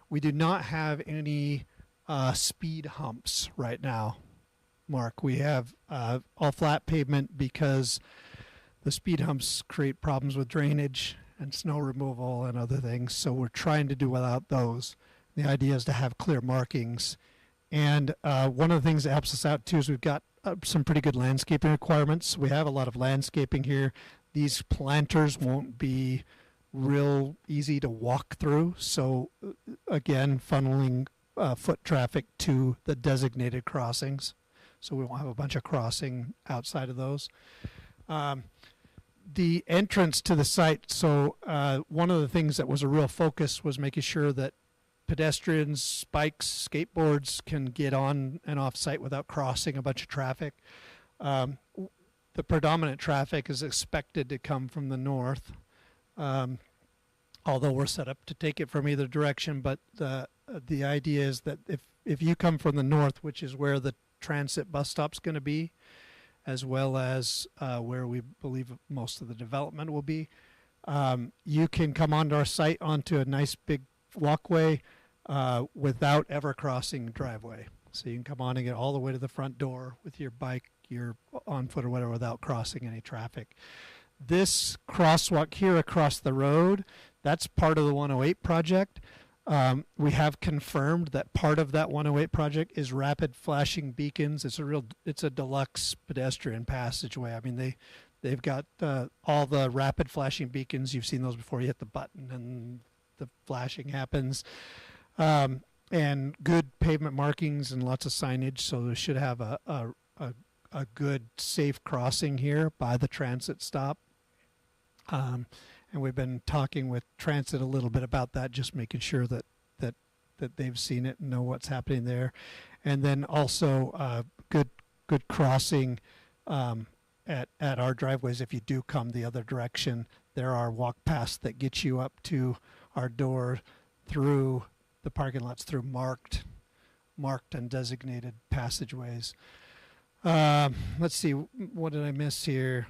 We do not have any speed humps right now, Mark. We have all flat pavement because the speed humps create problems with drainage and snow removal and other things, so we're trying to do without those. The idea is to have clear markings. And one of the things that helps us out too is we've got some pretty good landscaping requirements. We have a lot of landscaping here. These planters won't be real easy to walk through, so again, funneling foot traffic to the designated crossings, so we won't have a bunch of crossing outside of those. The entrance to the site, so one of the things that was a real focus was making sure that pedestrians, bikes, skateboards can get on and off site without crossing a bunch of traffic. The predominant traffic is expected to come from the north, although we're set up to take it from either direction. But the idea is that if you come from the north, which is where the transit bus stop's going to be, as well as where we believe most of the development will be, you can come onto our site onto a nice big walkway without ever crossing the driveway. So you can come on and get all the way to the front door with your bike, your on foot or whatever, without crossing any traffic. This crosswalk here across the road, that's part of the 108 project. We have confirmed that part of that 108 project is rapid flashing beacons. It's a deluxe pedestrian passageway. I mean, they've got all the rapid flashing beacons. You've seen those before. You hit the button and the flashing happens. And good pavement markings and lots of signage, so they should have a good, safe crossing here by the transit stop. And we've been talking with transit a little bit about that, just making sure that they've seen it and know what's happening there. And then also good crossing at our driveways. If you do come the other direction, there are walk paths that get you up to our door through the parking lots, through marked and designated passageways. Let's see, what did I miss here?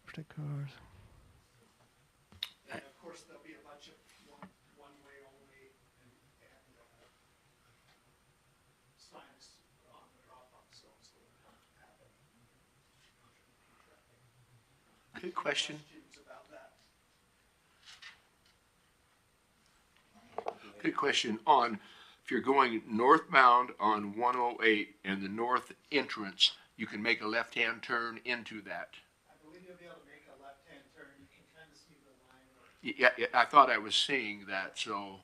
Protect cars. And of course, there'll be a bunch of one-way only and signs on the drop-off zones that will happen. Good question. Good question. If you're going northbound on 108 and the north entrance, you can make a left-hand turn into that. I believe you'll be able to make a left-hand turn. You can kind of see the line. Yeah, I thought I was seeing that. So,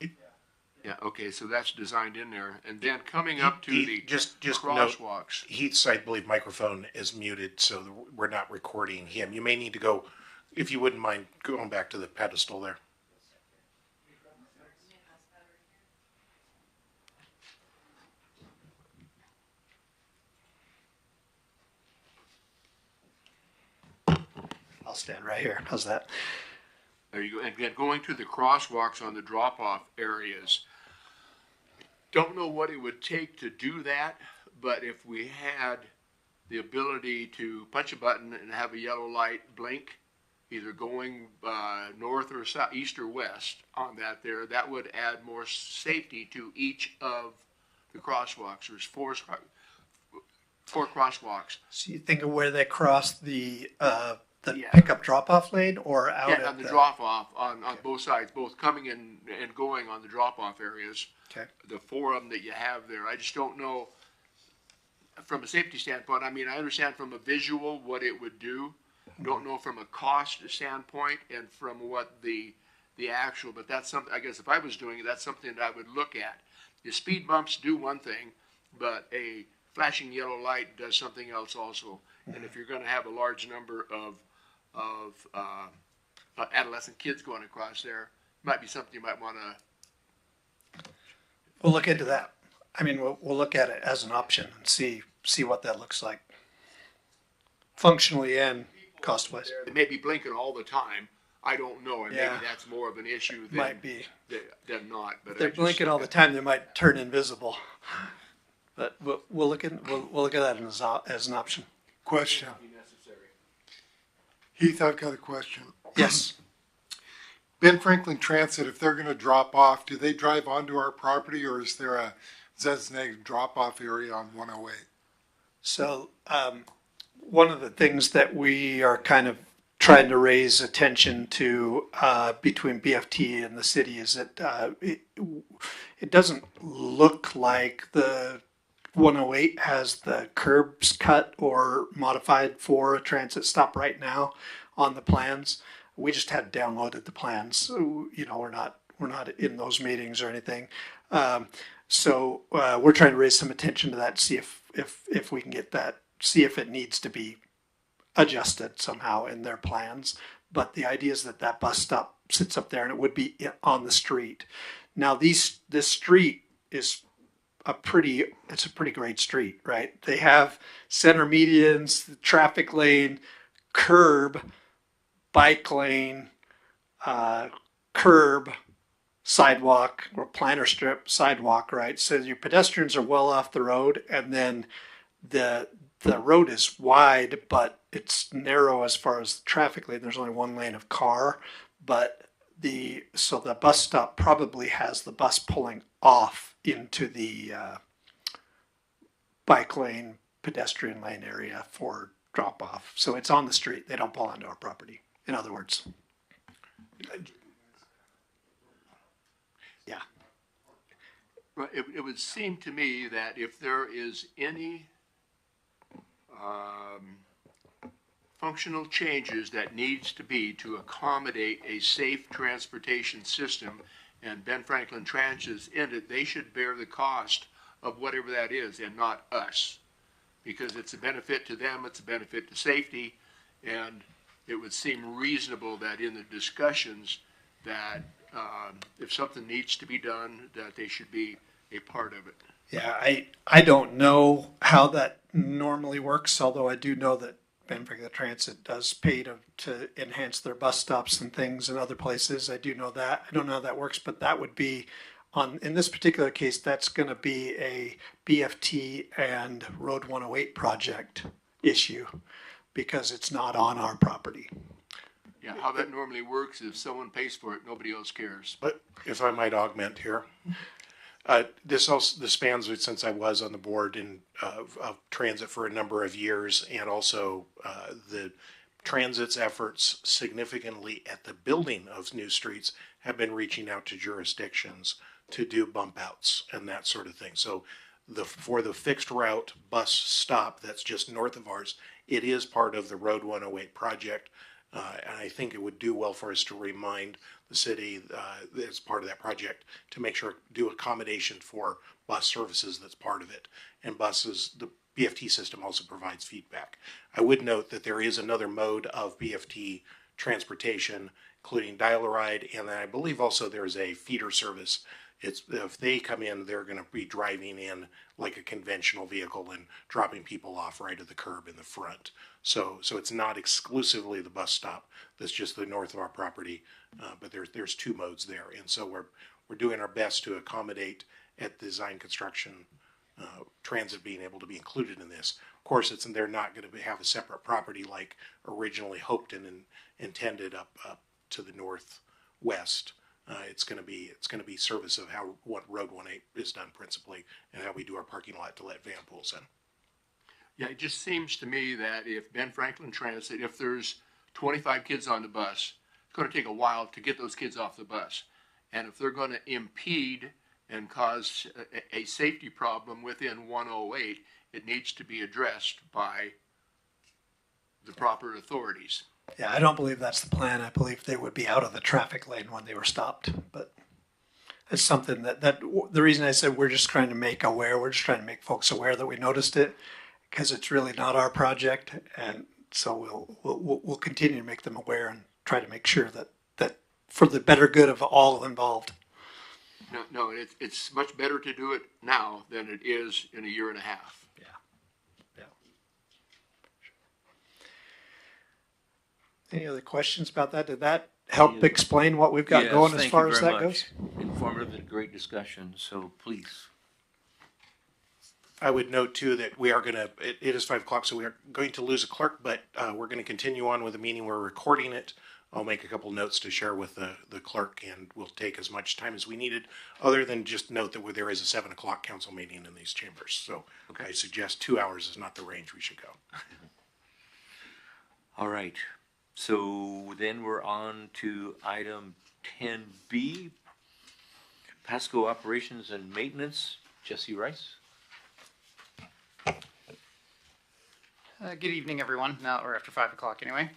yeah, okay. So that's designed in there, and then coming up to the just crosswalks. Note, Heath's, I believe, microphone is muted, so we're not recording him. You may need to go, if you wouldn't mind, going back to the pedestal there. I'll stand right here. How's that? There you go. And then going to the crosswalks on the drop-off areas, Don't know what it would take to do that, but if we had the ability to punch a button and have a yellow light blink, either going north or south, east or west on that there, that would add more safety to each of the crosswalks. There's four crosswalks. So you think of where they cross the Yeah. pickup drop-off lane or out Yeah, at on the drop-off, on both sides, both coming in and going on the drop-off areas. Okay. The four of them that you have there, I just don't know, from a safety standpoint, I mean, I understand from a visual what it would do. Don't know from a cost standpoint and from what the actual, but that's something, I guess if I was doing it, that's something that I would look at. The speed bumps do one thing, but a flashing yellow light does something else also. And if you're gonna have a large number of adolescent kids going across there, might be something you might wanna. We'll look into that. I mean, we'll look at it as an option and see what that looks like, functionally and cost-wise. They may be blinking all the time. I don't know, and Yeah. maybe that's more of an issue Might be. than not. But If they're I just- blinking all the time, they might turn invisible. But we'll look at that as an option. Question. Heath, I've got a question. Yes. Ben Franklin Transit, if they're gonna drop off, do they drive onto our property or is there a designated drop-off area on 108? So one of the things that we are kind of trying to raise attention to between BFT and the city is that it doesn't look like the 108 has the curbs cut or modified for a transit stop right now on the plans. We just had downloaded the plans, so we're not in those meetings or anything. So we're trying to raise some attention to that, see if we can get that, see if it needs to be adjusted somehow in their plans. But the idea is that bus stop sits up there and it would be on the street. Now this street is a pretty great street, right? They have center medians, the traffic lane, curb, bike lane, curb, sidewalk, or planter strip, sidewalk, right? So your pedestrians are well off the road, and then the road is wide, but it's narrow as far as the traffic lane. There's only one lane of car, but so the bus stop probably has the bus pulling off into the bike lane, pedestrian lane area for drop off. So it's on the street. They don't pull onto our property, in other words. Yeah. Well, it would seem to me that if there is any functional changes that needs to be to accommodate a safe transportation system, and Ben Franklin Transit is in it, they should bear the cost of whatever that is and not us. Because it's a benefit to them, it's a benefit to safety, and it would seem reasonable that in the discussions that if something needs to be done, that they should be a part of it. Yeah, I don't know how that normally works, although I do know that Ben Franklin Transit does pay to enhance their bus stops and things in other places. I do know that. I don't know how that works, but that would be in this particular case, that's going to be a BFT and Road 108 project issue because it's not on our property. Yeah, how that normally works is if someone pays for it, nobody else cares. But if I might augment here, this spans since I was on the board of transit for a number of years, and also the transit's efforts significantly at the building of new streets have been reaching out to jurisdictions to do bump outs and that sort of thing. So for the fixed route bus stop that's just north of ours, it is part of the Road 108 project. And I think it would do well for us to remind the city as part of that project to make sure do accommodation for bus services that's part of it. And buses, the BFT system also provides feedback. I would note that there is another mode of BFT transportation, including dial-a-ride, and I believe also there's a feeder service. If they come in, they're going to be driving in like a conventional vehicle and dropping people off right at the curb in the front. So it's not exclusively the bus stop that's just the north of our property, but there's two modes there, and so we're doing our best to accommodate at design, construction, transit being able to be included in this. Of course, they're not going to have a separate property like originally hoped and intended up to the northwest. It's going to be service of what Road 18 is done principally, and how we do our parking lot to let van pools in. Yeah, it just seems to me that if Ben Franklin Transit, if there's 25 kids on the bus, it's going to take a while to get those kids off the bus. And if they're going to impede and cause a safety problem within 108, it needs to be addressed by the proper authorities. Yeah, I don't believe that's the plan. I believe they would be out of the traffic lane when they were stopped. But it's something that the reason I said we're just trying to make folks aware that we noticed it, because it's really not our project, and so we'll continue to make them aware and try to make sure that for the better good of all involved. No, it's much better to do it now than it is in a year and a half. Yeah. Any other questions about that? Did that help explain what we've got Yes, going as thank far you as very that much. goes? Informative and great discussion, so please. I would note too that we are it is 5 o'clock, so we are going to lose a clerk, but we're going to continue on with the meeting. We're recording it. I'll make a couple notes to share with the clerk, and we'll take as much time as we needed, other than just note that there is a 7 o'clock council meeting in these chambers. So I suggest 2 hours is not the range we should go. All right, so then we're on to item 10B, Pasco Operations and Maintenance. Jesse Rice. Good evening, everyone. Now we're after 5 o'clock anyway.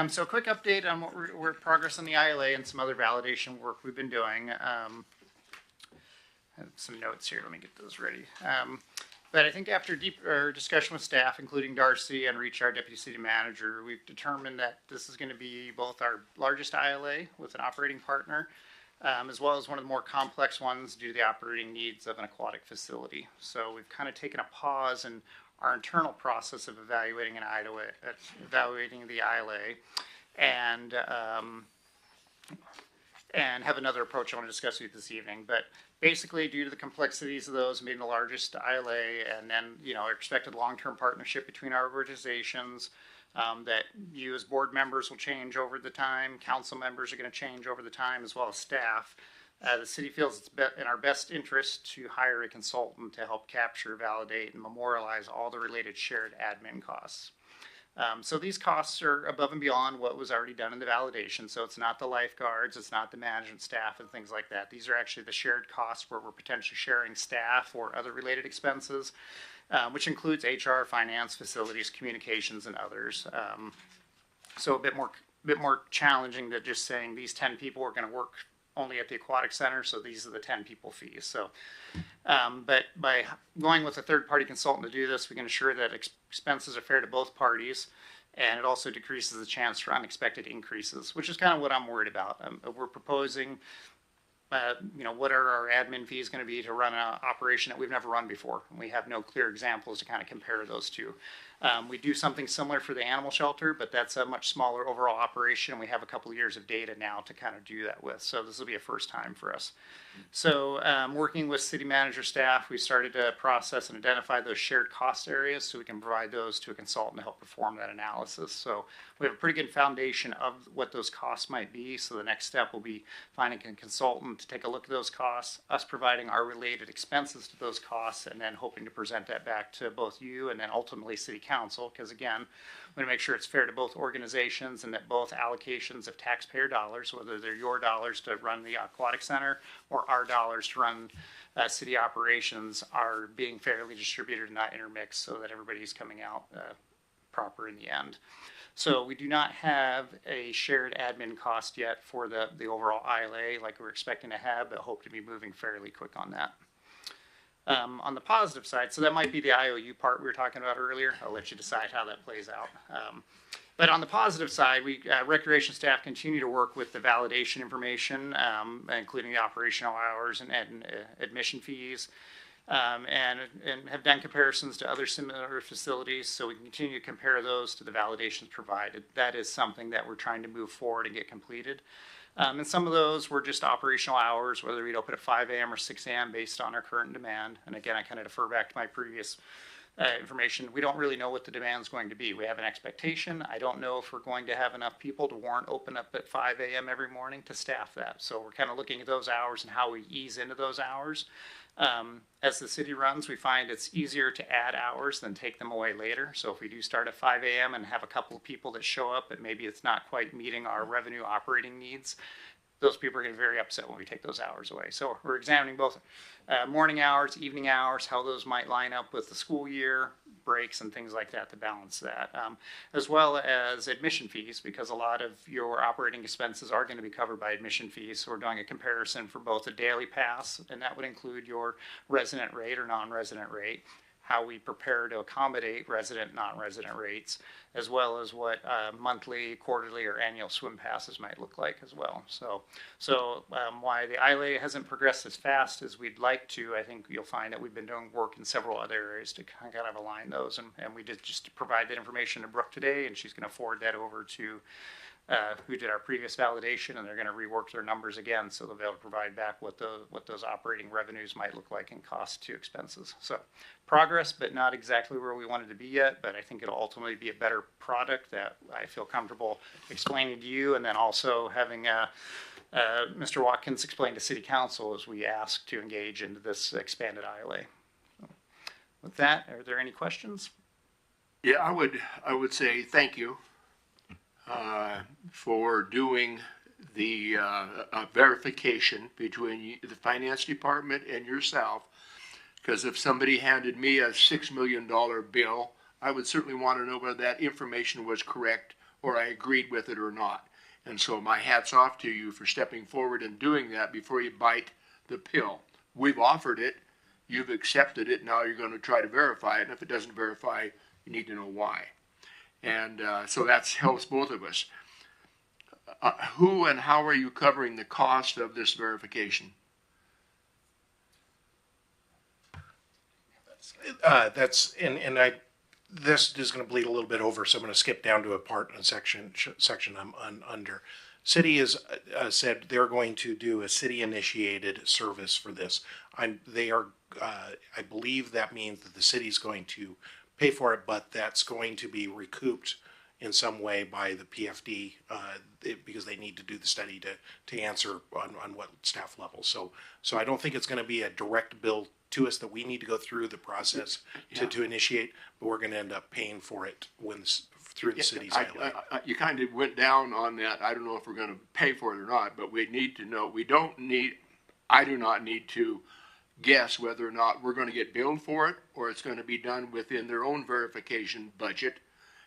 So a quick update on what we're progress on the ILA and some other validation work we've been doing. I have some notes here. Let me get those ready. But I think after deeper discussion with staff, including Darcy and Reach, our deputy city manager, we've determined that this is going to be both our largest ILA with an operating partner, as well as one of the more complex ones due to the operating needs of an aquatic facility. So we've kind of taken a pause in our internal process of evaluating the ILA, and have another approach I want to discuss with you this evening. But basically, due to the complexities of those, being the largest ILA, and then our expected long-term partnership between our organizations, that you as board members will change over the time, council members are going to change over the time, as well as staff. The city feels it's in our best interest to hire a consultant to help capture, validate, and memorialize all the related shared admin costs. So these costs are above and beyond what was already done in the validation. So it's not the lifeguards, it's not the management staff and things like that. These are actually the shared costs where we're potentially sharing staff or other related expenses, which includes HR, finance, facilities, communications, and others. So a bit more challenging than just saying these 10 people are going to work only at the aquatic center, so these are the 10 people fees. So, but by going with a third-party consultant to do this, we can ensure that expenses are fair to both parties, and it also decreases the chance for unexpected increases, which is kind of what I'm worried about. We're proposing, what are our admin fees going to be to run an operation that we've never run before? And we have no clear examples to kind of compare those to. We do something similar for the animal shelter, but that's a much smaller overall operation. We have a couple of years of data now to kind of do that with. So this will be a first time for us. So working with city manager staff, we started to process and identify those shared cost areas so we can provide those to a consultant to help perform that analysis. So we have a pretty good foundation of what those costs might be. So the next step will be finding a consultant to take a look at those costs, us providing our related expenses to those costs, and then hoping to present that back to both you and then ultimately city council. Because again, we want to make sure it's fair to both organizations and that both allocations of taxpayer dollars, whether they're your dollars to run the aquatic center or our dollars to run city operations, are being fairly distributed and not intermixed, so that everybody's coming out proper in the end. So we do not have a shared admin cost yet for the overall ILA like we're expecting to have, but hope to be moving fairly quick on that. On the positive side, so that might be the IOU part we were talking about earlier. I'll let you decide how that plays out. But on the positive side, we recreation staff continue to work with the validation information, including the operational hours and admission fees, and have done comparisons to other similar facilities. So we can continue to compare those to the validations provided. That is something that we're trying to move forward and get completed. And some of those were just operational hours, whether we'd open at 5 a.m. or 6 a.m. based on our current demand. And again, I kind of defer back to my previous information. We don't really know what the demand is going to be. We have an expectation. I don't know if we're going to have enough people to warrant open up at 5 a.m. every morning to staff that. So we're kind of looking at those hours and how we ease into those hours. As the city runs, we find it's easier to add hours than take them away later. So if we do start at 5 a.m. and have a couple of people that show up, but maybe it's not quite meeting our revenue operating needs, those people are going to be very upset when we take those hours away. So we're examining both morning hours, evening hours, how those might line up with the school year, breaks and things like that to balance that, as well as admission fees, because a lot of your operating expenses are going to be covered by admission fees. So we're doing a comparison for both a daily pass, and that would include your resident rate or non-resident rate, how we prepare to accommodate resident, non-resident rates, as well as what monthly, quarterly, or annual swim passes might look like as well. So why the ILA hasn't progressed as fast as we'd like to, I think you'll find that we've been doing work in several other areas to kind of align those. And we did just provide that information to Brooke today, and she's going to forward that over to who did our previous validation, and they're going to rework their numbers again, so they'll be able to provide back what those operating revenues might look like in cost to expenses. So progress, but not exactly where we wanted to be yet, but I think it'll ultimately be a better product that I feel comfortable explaining to you, and then also having Mr. Watkins explain to City Council as we ask to engage into this expanded ILA. So with that, are there any questions? Yeah, I would say thank you for doing the verification between the finance department and yourself. Because if somebody handed me a $6 million bill, I would certainly want to know whether that information was correct or I agreed with it or not. And so my hat's off to you for stepping forward and doing that before you bite the pill. We've offered it, you've accepted it, now you're going to try to verify it, and if it doesn't verify, you need to know why. And so that helps both of us. Who and how are you covering the cost of this verification? This is going to bleed a little bit over, so I'm going to skip down to a part in a section I'm under. City has said they're going to do a city-initiated service for this. I believe that means that the city's going to pay for it, but that's going to be recouped in some way by the PFD because they need to do the study to answer on what staff level. So I don't think it's going to be a direct bill to us that we need to go through the process to initiate, but we're going to end up paying for it through the city's ILA. You kind of went down on that. I don't know if we're going to pay for it or not, but we need to know. I do not need to guess whether or not we're going to get billed for it or it's going to be done within their own verification budget.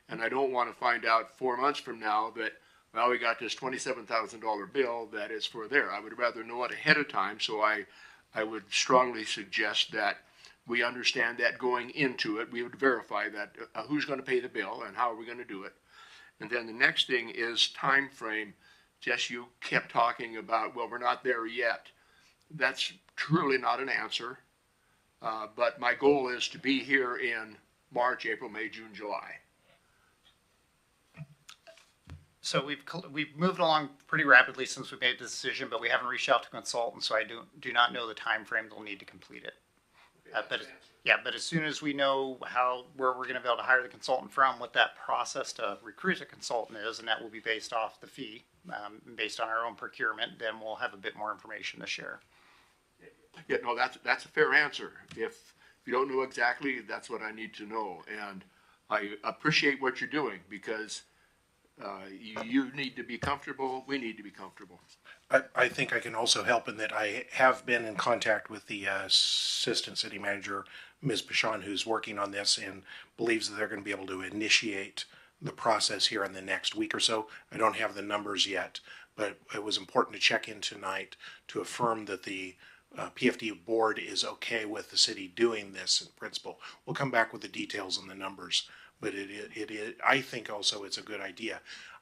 And I don't want to find out 4 months from now that, well, we got this $27,000 bill that is for there. I would rather know it ahead of time, so I would strongly suggest that we understand that going into it. We would verify that who's going to pay the bill and how are we going to do it. And then the next thing is time frame. Jess, you kept talking about, well, we're not there yet. That's truly not an answer. But my goal is to be here in March, April, May, June, July. So we've moved along pretty rapidly since we made the decision, but we haven't reached out to consultants, so I do not know the time frame they'll need to complete it. But as soon as we know where we're going to be able to hire the consultant from, what that process to recruit a consultant is, and that will be based off the fee, based on our own procurement, then we'll have a bit more information to share. Yeah, no, that's a fair answer. If you don't know exactly, that's what I need to know. And I appreciate what you're doing because you need to be comfortable. We need to be comfortable. I think I can also help in that I have been in contact with the assistant city manager, Ms. Bichon, who's working on this and believes that they're going to be able to initiate the process here in the next week or so. I don't have the numbers yet, but it was important to check in tonight to affirm that the PFD board is okay with the city doing this in principle. We'll come back with the details and the numbers, but I think also it's a good idea.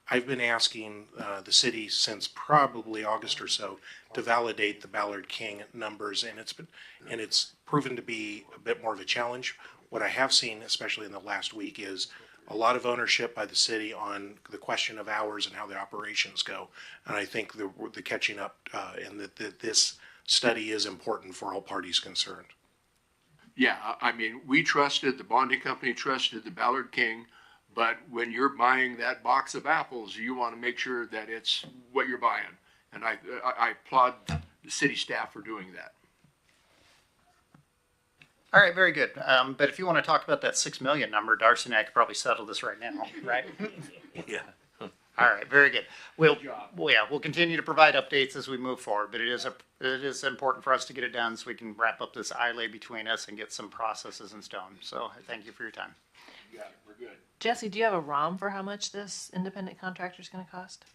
I've been asking the city since probably August or so to validate the Ballard King numbers, and it's proven to be a bit more of a challenge. What I have seen, especially in the last week, is a lot of ownership by the city on the question of hours and how the operations go. And I think the catching up and that this study is important for all parties concerned. Yeah, I mean, we trusted, the bonding company trusted the Ballard King, but when you're buying that box of apples, you want to make sure that it's what you're buying. And I applaud the city staff for doing that. All right, very good. But if you want to talk about that 6 million number, Darcy and I could probably settle this right now, right? Yeah. All right, very good. We'll continue to provide updates as we move forward, but it is important for us to get it done so we can wrap up this ILA between us and get some processes in stone. So thank you for your time. Yeah, we're good. Jesse, do you have a ROM for how much this independent contractor is going to cost?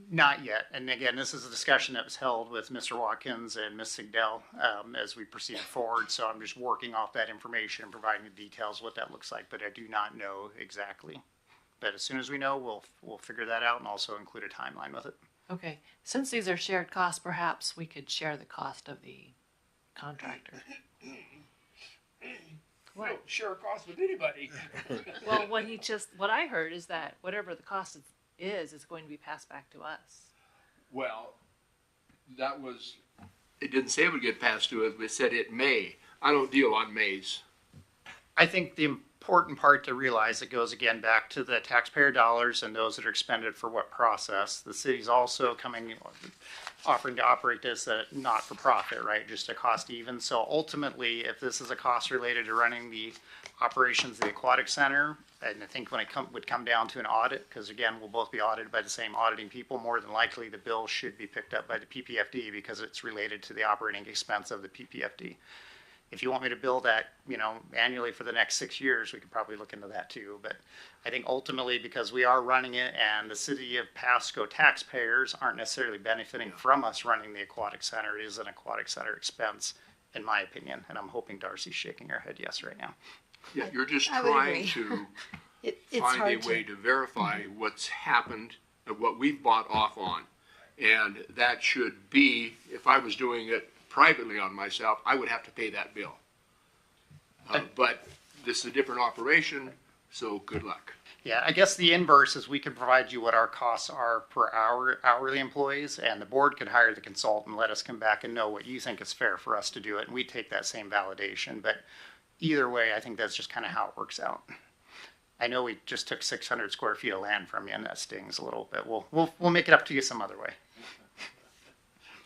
Not yet. And again, this is a discussion that was held with Mr. Watkins and Ms. Sigdell as we proceed forward. So I'm just working off that information and providing the details of what that looks like, but I do not know exactly. But as soon as we know, we'll figure that out and also include a timeline with it. Okay. Since these are shared costs, perhaps we could share the cost of the contractor. We don't share a cost with anybody. Well, what I heard is that whatever the cost is going to be passed back to us. Well, it didn't say it would get passed to us, but it said it may. I don't deal on mays. I think the important part to realize, it goes again back to the taxpayer dollars and those that are expended for what process. The city's also offering to operate this not for profit, right? Just a cost even. So ultimately, if this is a cost related to running the operations of the aquatic center, and I think when it would come down to an audit, because again, we'll both be audited by the same auditing people, more than likely the bill should be picked up by the PPFD because it's related to the operating expense of the PPFD. If you want me to bill that, annually for the next 6 years, we could probably look into that too. But I think ultimately, because we are running it and the city of Pasco taxpayers aren't necessarily benefiting from us running the aquatic center, it is an aquatic center expense, in my opinion. And I'm hoping Darcy's shaking her head yes right now. Yeah, you're just I would trying agree. to It's find hard a way to verify what's happened and what we've bought off on. And that should be, if I was doing it privately on myself, I would have to pay that bill. But this is a different operation, so good luck. Yeah, I guess the inverse is we can provide you what our costs are per hour, hourly employees, and the board could hire the consultant and let us come back and know what you think is fair for us to do it, and we take that same validation. But either way, I think that's just kind of how it works out. I know we just took 600 square feet of land from you, and that stings a little bit. We'll make it up to you some other way.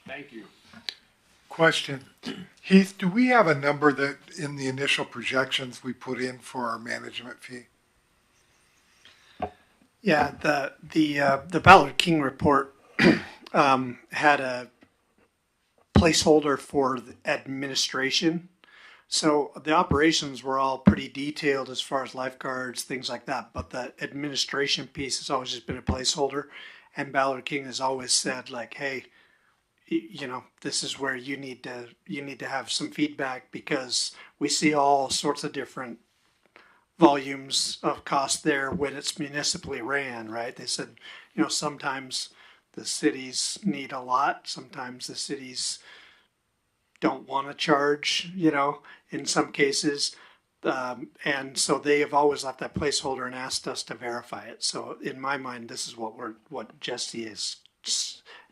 Thank you. Question. Heath, do we have a number that in the initial projections we put in for our management fee? Yeah, the Ballard King report had a placeholder for the administration. So the operations were all pretty detailed as far as lifeguards, things like that. But the administration piece has always just been a placeholder. And Ballard King has always said, like, hey, this is where you need to have some feedback because we see all sorts of different volumes of cost there when it's municipally ran, right? They said, sometimes the cities need a lot, sometimes the cities don't want to charge, in some cases. And so they have always left that placeholder and asked us to verify it. So in my mind, this is what Jesse is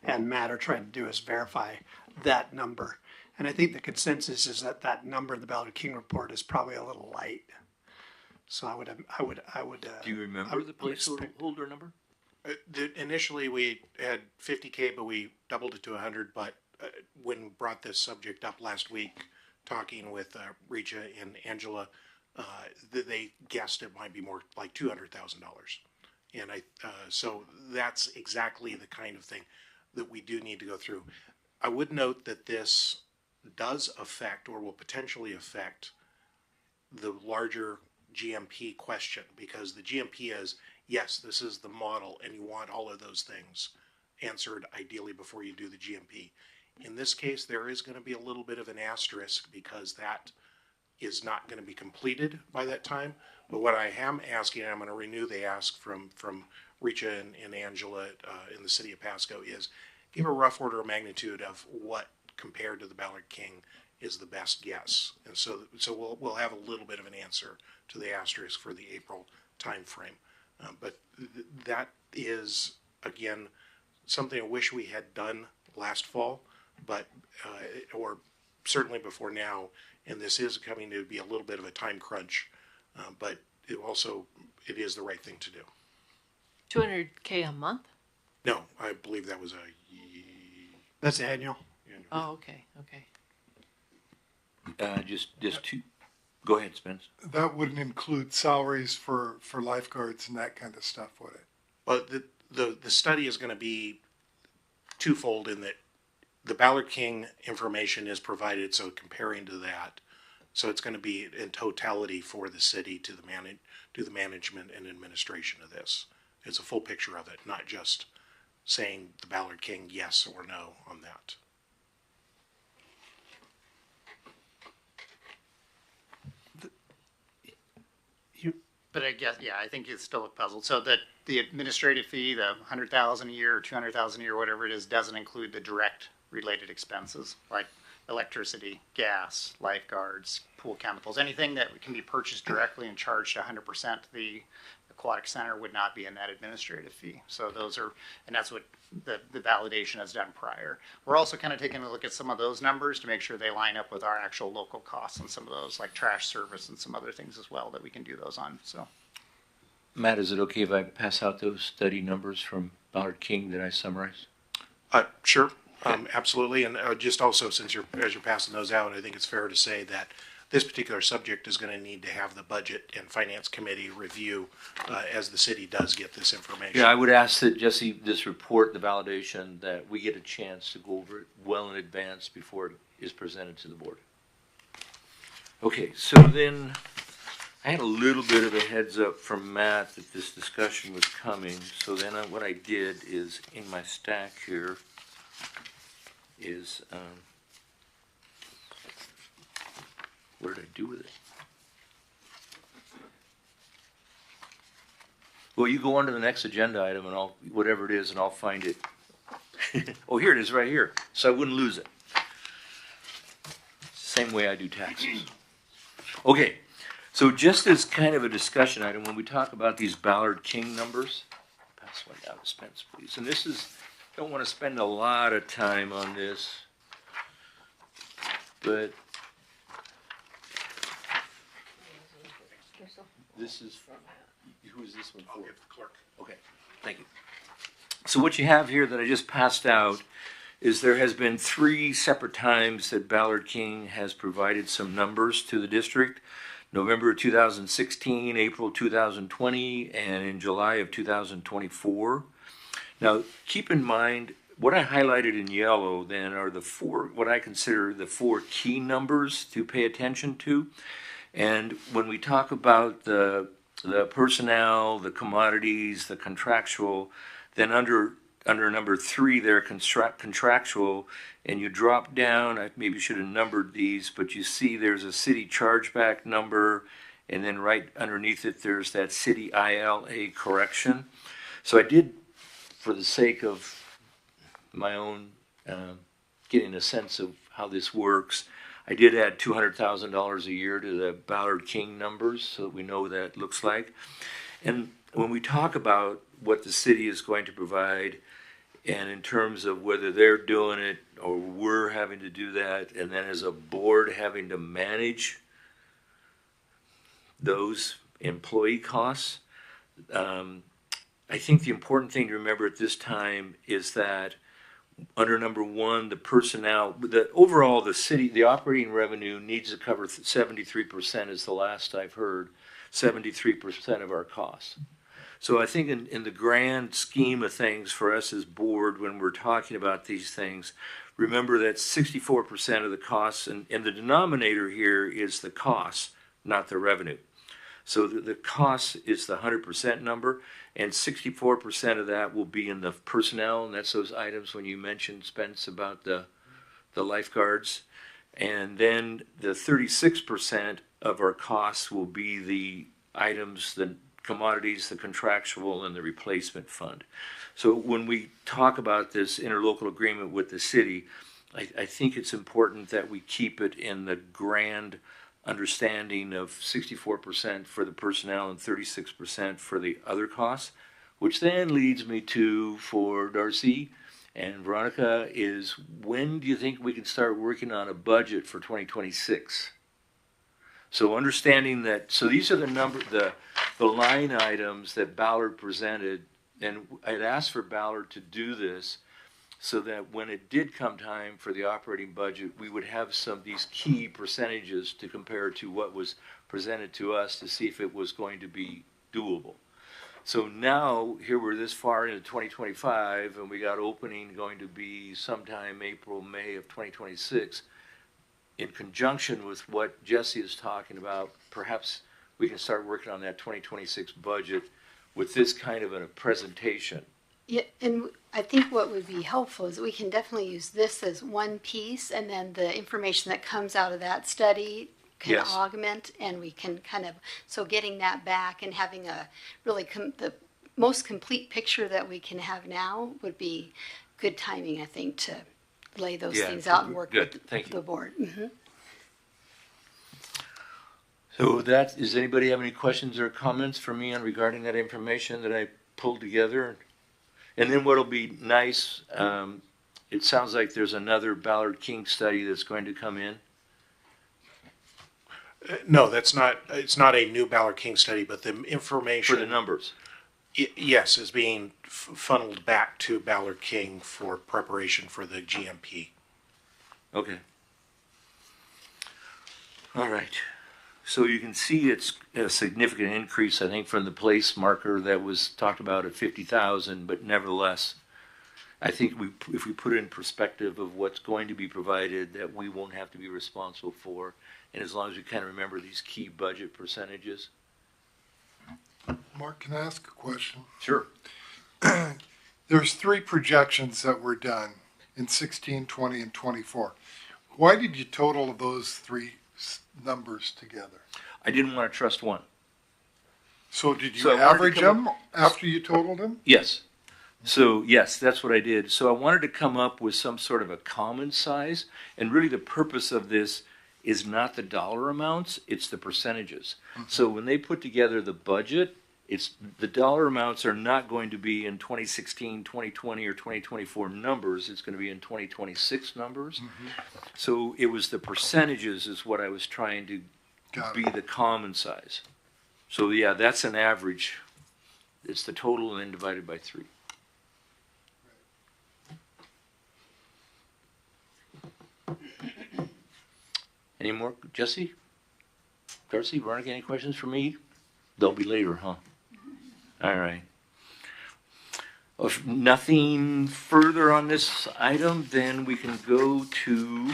and Matt are trying to do is verify that number. And I think the consensus is that number in the Ballard King report is probably a little light. So I would. Do you remember the placeholder number? Initially, we had 50K, but we doubled it to 100. But when we brought this subject up last week, talking with Richa and Angela, they guessed it might be more like $200,000. And so that's exactly the kind of thing that we do need to go through. I would note that this does affect or will potentially affect the larger GMP question, because the GMP is, yes, this is the model and you want all of those things answered ideally before you do the GMP. In this case, there is going to be a little bit of an asterisk because that is not going to be completed by that time. But what I am asking, and I'm going to renew the ask from Richa and Angela in the city of Pasco, is give a rough order of magnitude of what compared to the Ballard King is the best guess. And so we'll have a little bit of an answer to the asterisk for the April time frame. But that is, again, something I wish we had done last fall, but or certainly before now. And this is coming to be a little bit of a time crunch, but it is the right thing to do. $200K a month? No, I believe that was That's annual. Oh, okay. Just two. Go ahead, Spence. That wouldn't include salaries for lifeguards and that kind of stuff, would it? Well, the study is going to be twofold in that the Ballard King information is provided, so comparing to that, so it's going to be in totality for the city to the management and administration of this. It's a full picture of it, not just saying the Ballard King yes or no on that. But I guess, yeah, I think it's still a puzzle. So that the administrative fee, the $100,000 a year or $200,000 a year, whatever it is, doesn't include the direct related expenses like electricity, gas, lifeguards, pool chemicals, anything that can be purchased directly and charged 100%. The aquatic center would not be in that administrative fee. So those are, and that's what the validation has done prior. We're also kind of taking a look at some of those numbers to make sure they line up with our actual local costs and some of those, like trash service and some other things as well that we can do those on. So, Matt, is it okay if I pass out those study numbers from Ballard King that I summarized? Sure, absolutely. And just also, as you're passing those out, I think it's fair to say that this particular subject is going to need to have the budget and finance committee review as the city does get this information. Yeah, I would ask that Jesse, this report, the validation, that we get a chance to go over it well in advance before it is presented to the board. Okay, so then I had a little bit of a heads up from Matt that this discussion was coming. So then what I did is in my stack here is, what did I do with it? Well, you go on to the next agenda item and whatever it is, and I'll find it. Oh, here it is right here. So I wouldn't lose it. Same way I do taxes. Okay, so just as kind of a discussion item, when we talk about these Ballard King numbers, pass one down to Spence, please. And this is, don't want to spend a lot of time on this, but this is, who is this one for? I'll give the clerk. Okay, thank you. So what you have here that I just passed out is there has been 3 separate times that Ballard King has provided some numbers to the district. November 2016, April 2020, and in July of 2024. Now, keep in mind, what I highlighted in yellow then are the 4, what I consider the 4 key numbers to pay attention to. And when we talk about the personnel, the commodities, the contractual, then under number 3 there, contractual, and you drop down, I maybe should have numbered these, but you see there's a city chargeback number, and then right underneath it there's that city ILA correction. So I did, for the sake of my own getting a sense of how this works, I did add $200,000 a year to the Ballard King numbers so that we know what that looks like. And when we talk about what the city is going to provide, and in terms of whether they're doing it or we're having to do that, and then as a board having to manage those employee costs, I think the important thing to remember at this time is that under number 1, the personnel, overall the city, the operating revenue needs to cover 73% is the last I've heard, 73% of our costs. So I think in the grand scheme of things for us as board, when we're talking about these things, remember that 64% of the costs, and the denominator here is the cost, not the revenue. So the cost is the 100% number, and 64% of that will be in the personnel, and that's those items when you mentioned, Spence, about the lifeguards. And then the 36% of our costs will be the items, the commodities, the contractual, and the replacement fund. So when we talk about this interlocal agreement with the city, I think it's important that we keep it in the grand understanding of 64% for the personnel and 36% for the other costs, which then leads me to, for Darcy and Veronica, is when do you think we can start working on a budget for 2026? So understanding that, so these are the line items that Ballard presented, and I'd asked for Ballard to do this so that when it did come time for the operating budget, we would have some of these key percentages to compare to what was presented to us to see if it was going to be doable. So now, here we're this far into 2025, and we got opening going to be sometime April, May of 2026. In conjunction with what Jesse is talking about, perhaps we can start working on that 2026 budget with this kind of a presentation. Yeah, and I think what would be helpful is we can definitely use this as one piece, and then the information that comes out of that study can Yes. augment, and we can kind of, so getting that back and having a really the most complete picture that we can have now would be good timing, I think, to lay those Yeah, things out and work good. with Thank you. the board. Mm-hmm. So does anybody have any questions or comments for me on regarding that information that I pulled together? And then what'll be nice, it sounds like there's another Ballard King study that's going to come in. No, it's not a new Ballard King study, but the information. For the numbers. Yes, is being funneled back to Ballard King for preparation for the GMP. Okay. All right. So you can see it's a significant increase, I think, from the place marker that was talked about at 50,000, but nevertheless, I think if we put it in perspective of what's going to be provided, that we won't have to be responsible for, and as long as we kind of remember these key budget percentages. Mark, can I ask a question? Sure. There's 3 projections that were done in 16, 20, and 24. Why did you total those 3 numbers together? I didn't want to trust one. So did you So I wanted to average come them after you totaled them? Yes. So yes, that's what I did. So I wanted to come up with some sort of a common size, and really the purpose of this is not the dollar amounts, it's the percentages. So when they put together the budget, it's the dollar amounts are not going to be in 2016, 2020, or 2024 numbers. It's going to be in 2026 numbers. So it was the percentages is what I was trying to Got be it. the common size. So yeah, that's an average. It's the total and then divided by 3. Any more, Jesse? Darcy, Veronica, any questions for me? They'll be later, huh? All right. If nothing further on this item, then we can go to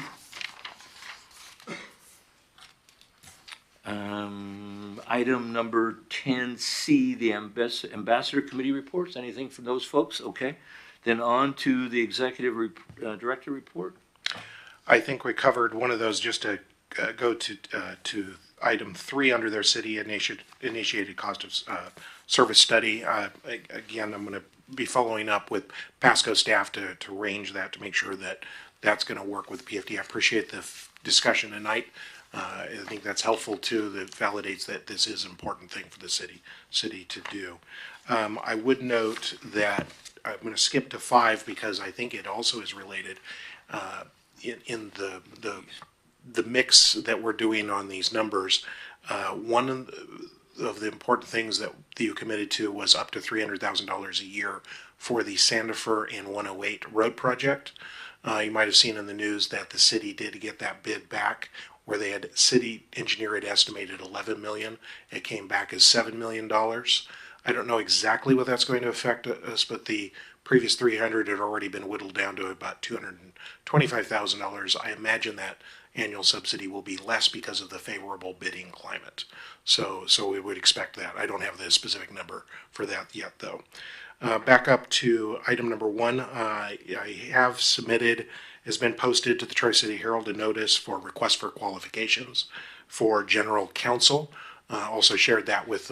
item number 10C, the Ambassador Committee reports. Anything from those folks? Okay. Then on to the Executive Director report. I think we covered one of those just to go to item 3 under their city initiated cost of service study. Again, I'm going to be following up with Pasco staff to arrange that to make sure that that's going to work with PFD. I appreciate the discussion tonight. I think that's helpful too. That validates that this is an important thing for the city to do. I would note that I'm going to skip to 5 because I think it also is related in the mix that we're doing on these numbers. One of the important things that you committed to was up to $300,000 a year for the Sandifer and 108 road project. You might have seen in the news that the city did get that bid back, where they had city engineer had estimated $11 million. It came back as $7 million. I don't know exactly what that's going to affect us, but the previous 300 had already been whittled down to about $225,000. I imagine that annual subsidy will be less because of the favorable bidding climate. So we would expect that. I don't have the specific number for that yet, though. Back up to item number 1. I have submitted, has been posted to the Tri-City Herald, a notice for request for qualifications for general counsel. Also shared that with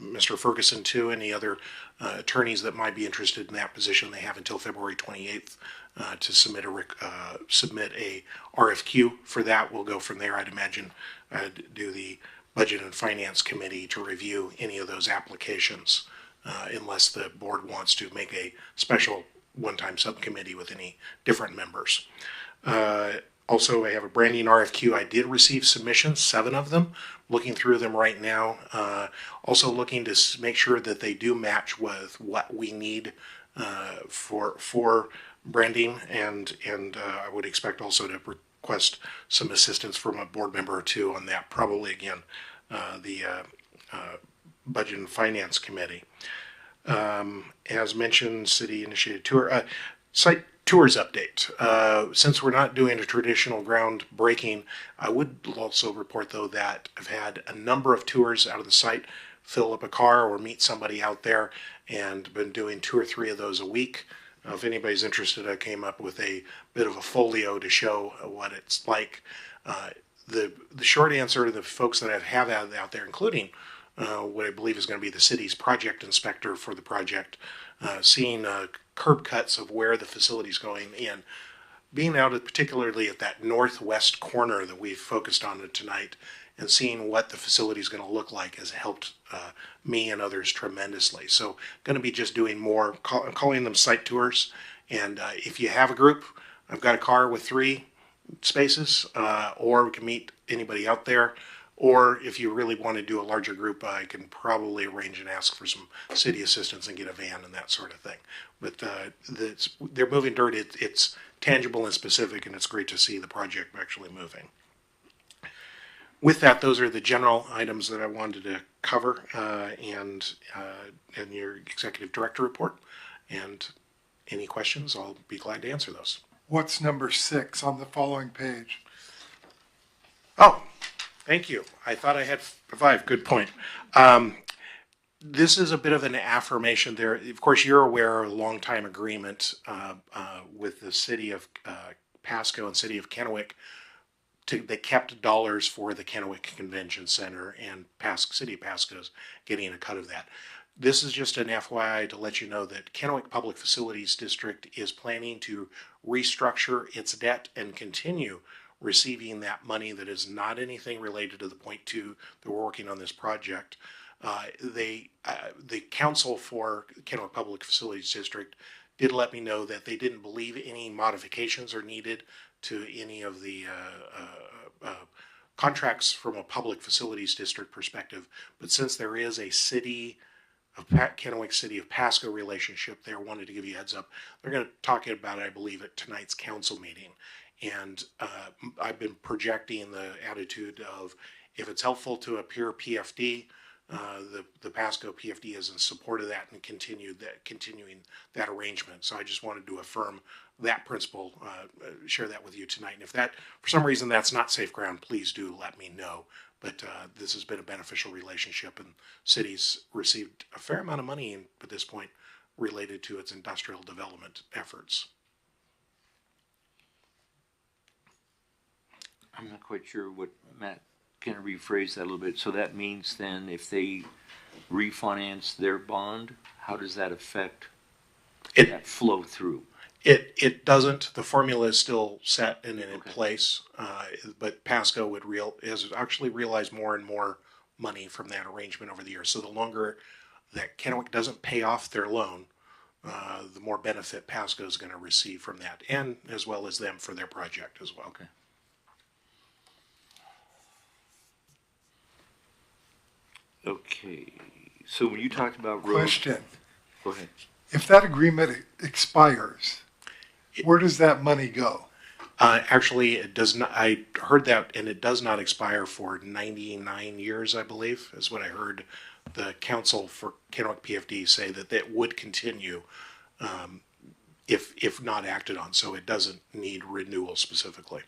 Mr. Ferguson too. Any other attorneys that might be interested in that position, they have until February 28th to submit a RFQ for that. We'll go from there. I'd imagine do the Budget and Finance Committee to review any of those applications, unless the board wants to make a special one-time subcommittee with any different members. Also, I have a branding RFQ. I did receive submissions, 7 of them. Looking through them right now. Also looking to make sure that they do match with what we need for branding, and I would expect also to request some assistance from a board member or two on that. Probably again, the Budget and Finance Committee. As mentioned, city initiated tour site tours update. Since we're not doing a traditional groundbreaking, I would also report though that I've had a number of tours out of the site, fill up a car or meet somebody out there, and been doing 2 or 3 of those a week. If anybody's interested, I came up with a bit of a folio to show what it's like. The short answer to the folks that I have out there, including what I believe is going to be the city's project inspector for the project, seeing curb cuts of where the facility is going in, being out particularly at that northwest corner that we've focused on tonight, and seeing what the facility is going to look like has helped me and others tremendously. So going to be just doing more, calling them site tours. And if you have a group, I've got a car with 3 spaces, or we can meet anybody out there. Or if you really want to do a larger group, I can probably arrange and ask for some city assistance and get a van and that sort of thing. But they're moving dirt. It's tangible and specific, and it's great to see the project actually moving. With that, those are the general items that I wanted to cover, and your executive director report. And any questions, I'll be glad to answer those. What's number 6 on the following page? Oh, thank you. I thought I had 5. Good point. This is a bit of an affirmation there. Of course, you're aware of a long-time agreement with the city of Pasco and city of Kennewick. They kept dollars for the Kennewick Convention Center, and City of Pasco's getting a cut of that. This is just an FYI to let you know that Kennewick Public Facilities District is planning to restructure its debt and continue receiving that money that is not anything related to the point 2 that we're working on this project. The council for Kennewick Public Facilities District did let me know that they didn't believe any modifications are needed to any of the contracts from a public facilities district perspective. But since there is a Kennewick City of Pasco relationship there, wanted to give you a heads up. They're going to talk about it, I believe, at tonight's council meeting. And I've been projecting the attitude of, if it's helpful to a pure PFD, the Pasco PFD is in support of that and continuing that arrangement. So I just wanted to affirm that principle, share that with you tonight. And if that, for some reason, that's not safe ground, please do let me know. But this has been a beneficial relationship, and cities received a fair amount of money at this point related to its industrial development efforts. I'm not quite sure what Matt can rephrase that a little bit. So that means then if they refinance their bond, how does that affect that flow through? It doesn't. The formula is still set and in place, but Pasco has actually realized more and more money from that arrangement over the years. So the longer that Kennewick doesn't pay off their loan, the more benefit Pasco is going to receive from that, and as well as them for their project as well. Okay. Okay. So when you talked about road... Question. Go ahead. If that agreement expires, where does that money go? Actually, it does not. I heard that, and it does not expire for 99 years, I believe, is what I heard the council for Kennewick PFD say, that would continue if not acted on. So it doesn't need renewal specifically.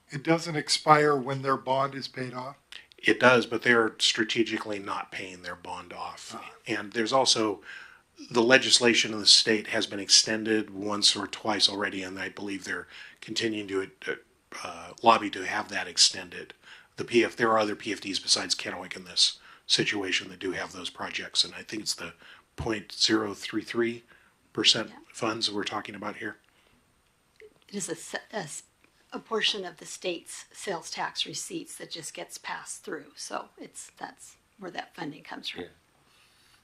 It doesn't expire when their bond is paid off? It does, but they're strategically not paying their bond off. And there's also the legislation in the state has been extended once or twice already, and I believe they're continuing to lobby to have that extended. There are other PFDs besides Kennewick in this situation that do have those projects. And I think it's the 0.033% funds that we're talking about here. It is a portion of the state's sales tax receipts that just gets passed through. So that's where that funding comes from. Yeah.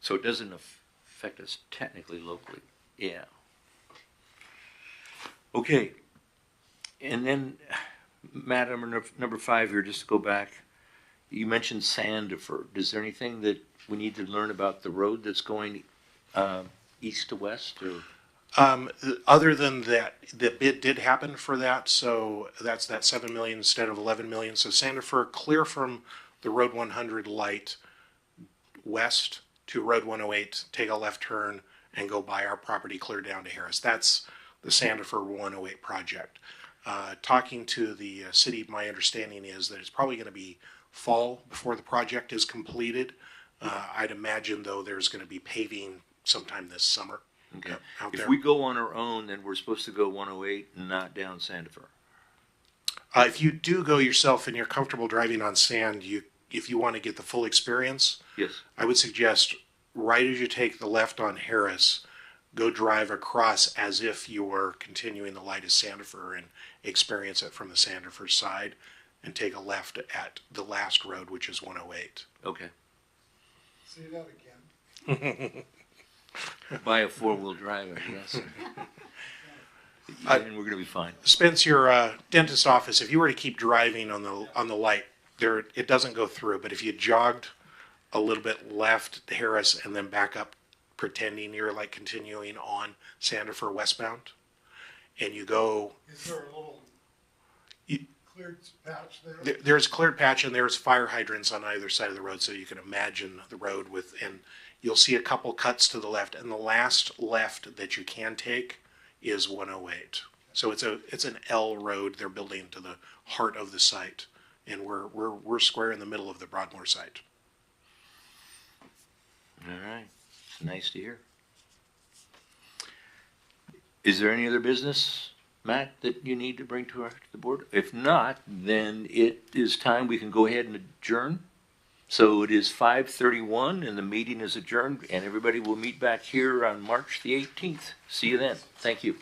So it doesn't affect us technically locally. Yeah. Okay. And then, Matt, number 5 here, just to go back, you mentioned Sandiford. Is there anything that we need to learn about the road that's going east to west? Or? Other than that, the bid did happen for that, so that's that 7 million instead of 11 million. So Sandiford, clear from the Road 100 light west to Road 108, take a left turn and go by our property clear down to Harris. That's the Sandiford 108 project. Talking to the city, my understanding is that it's probably going to be fall before the project is completed. I'd imagine, though, there's going to be paving sometime this summer. Okay. Out If there. we go on our own, then we're supposed to go 108 and not down Sandiford. If you do go yourself and you're comfortable driving on sand, if you want to get the full experience, Yes. I would suggest right as you take the left on Harris, go drive across as if you were continuing the light of Sandiford and experience it from the Sandiford side, and take a left at the last road, which is 108. Okay. Say that again. Buy a 4-wheel drive, I guess. And we're going to be fine. Spence, your dentist office, if you were to keep driving on the light, there it doesn't go through, but if you jogged a little bit left to Harris and then back up, pretending you're like continuing on Sandiford westbound, and you go, Is there a little cleared patch there? there's cleared patch and there's fire hydrants on either side of the road, so you can imagine the road and you'll see a couple cuts to the left, and the last left that you can take is 108. So it's an L road they're building to the heart of the site, and we're square in the middle of the Broadmoor site. All right. Nice to hear. Is there any other business, Matt, that you need to bring to the board? If not, then it is time we can go ahead and adjourn. So it is 5:31 and the meeting is adjourned, and everybody will meet back here on March the 18th. See you then. Thank you.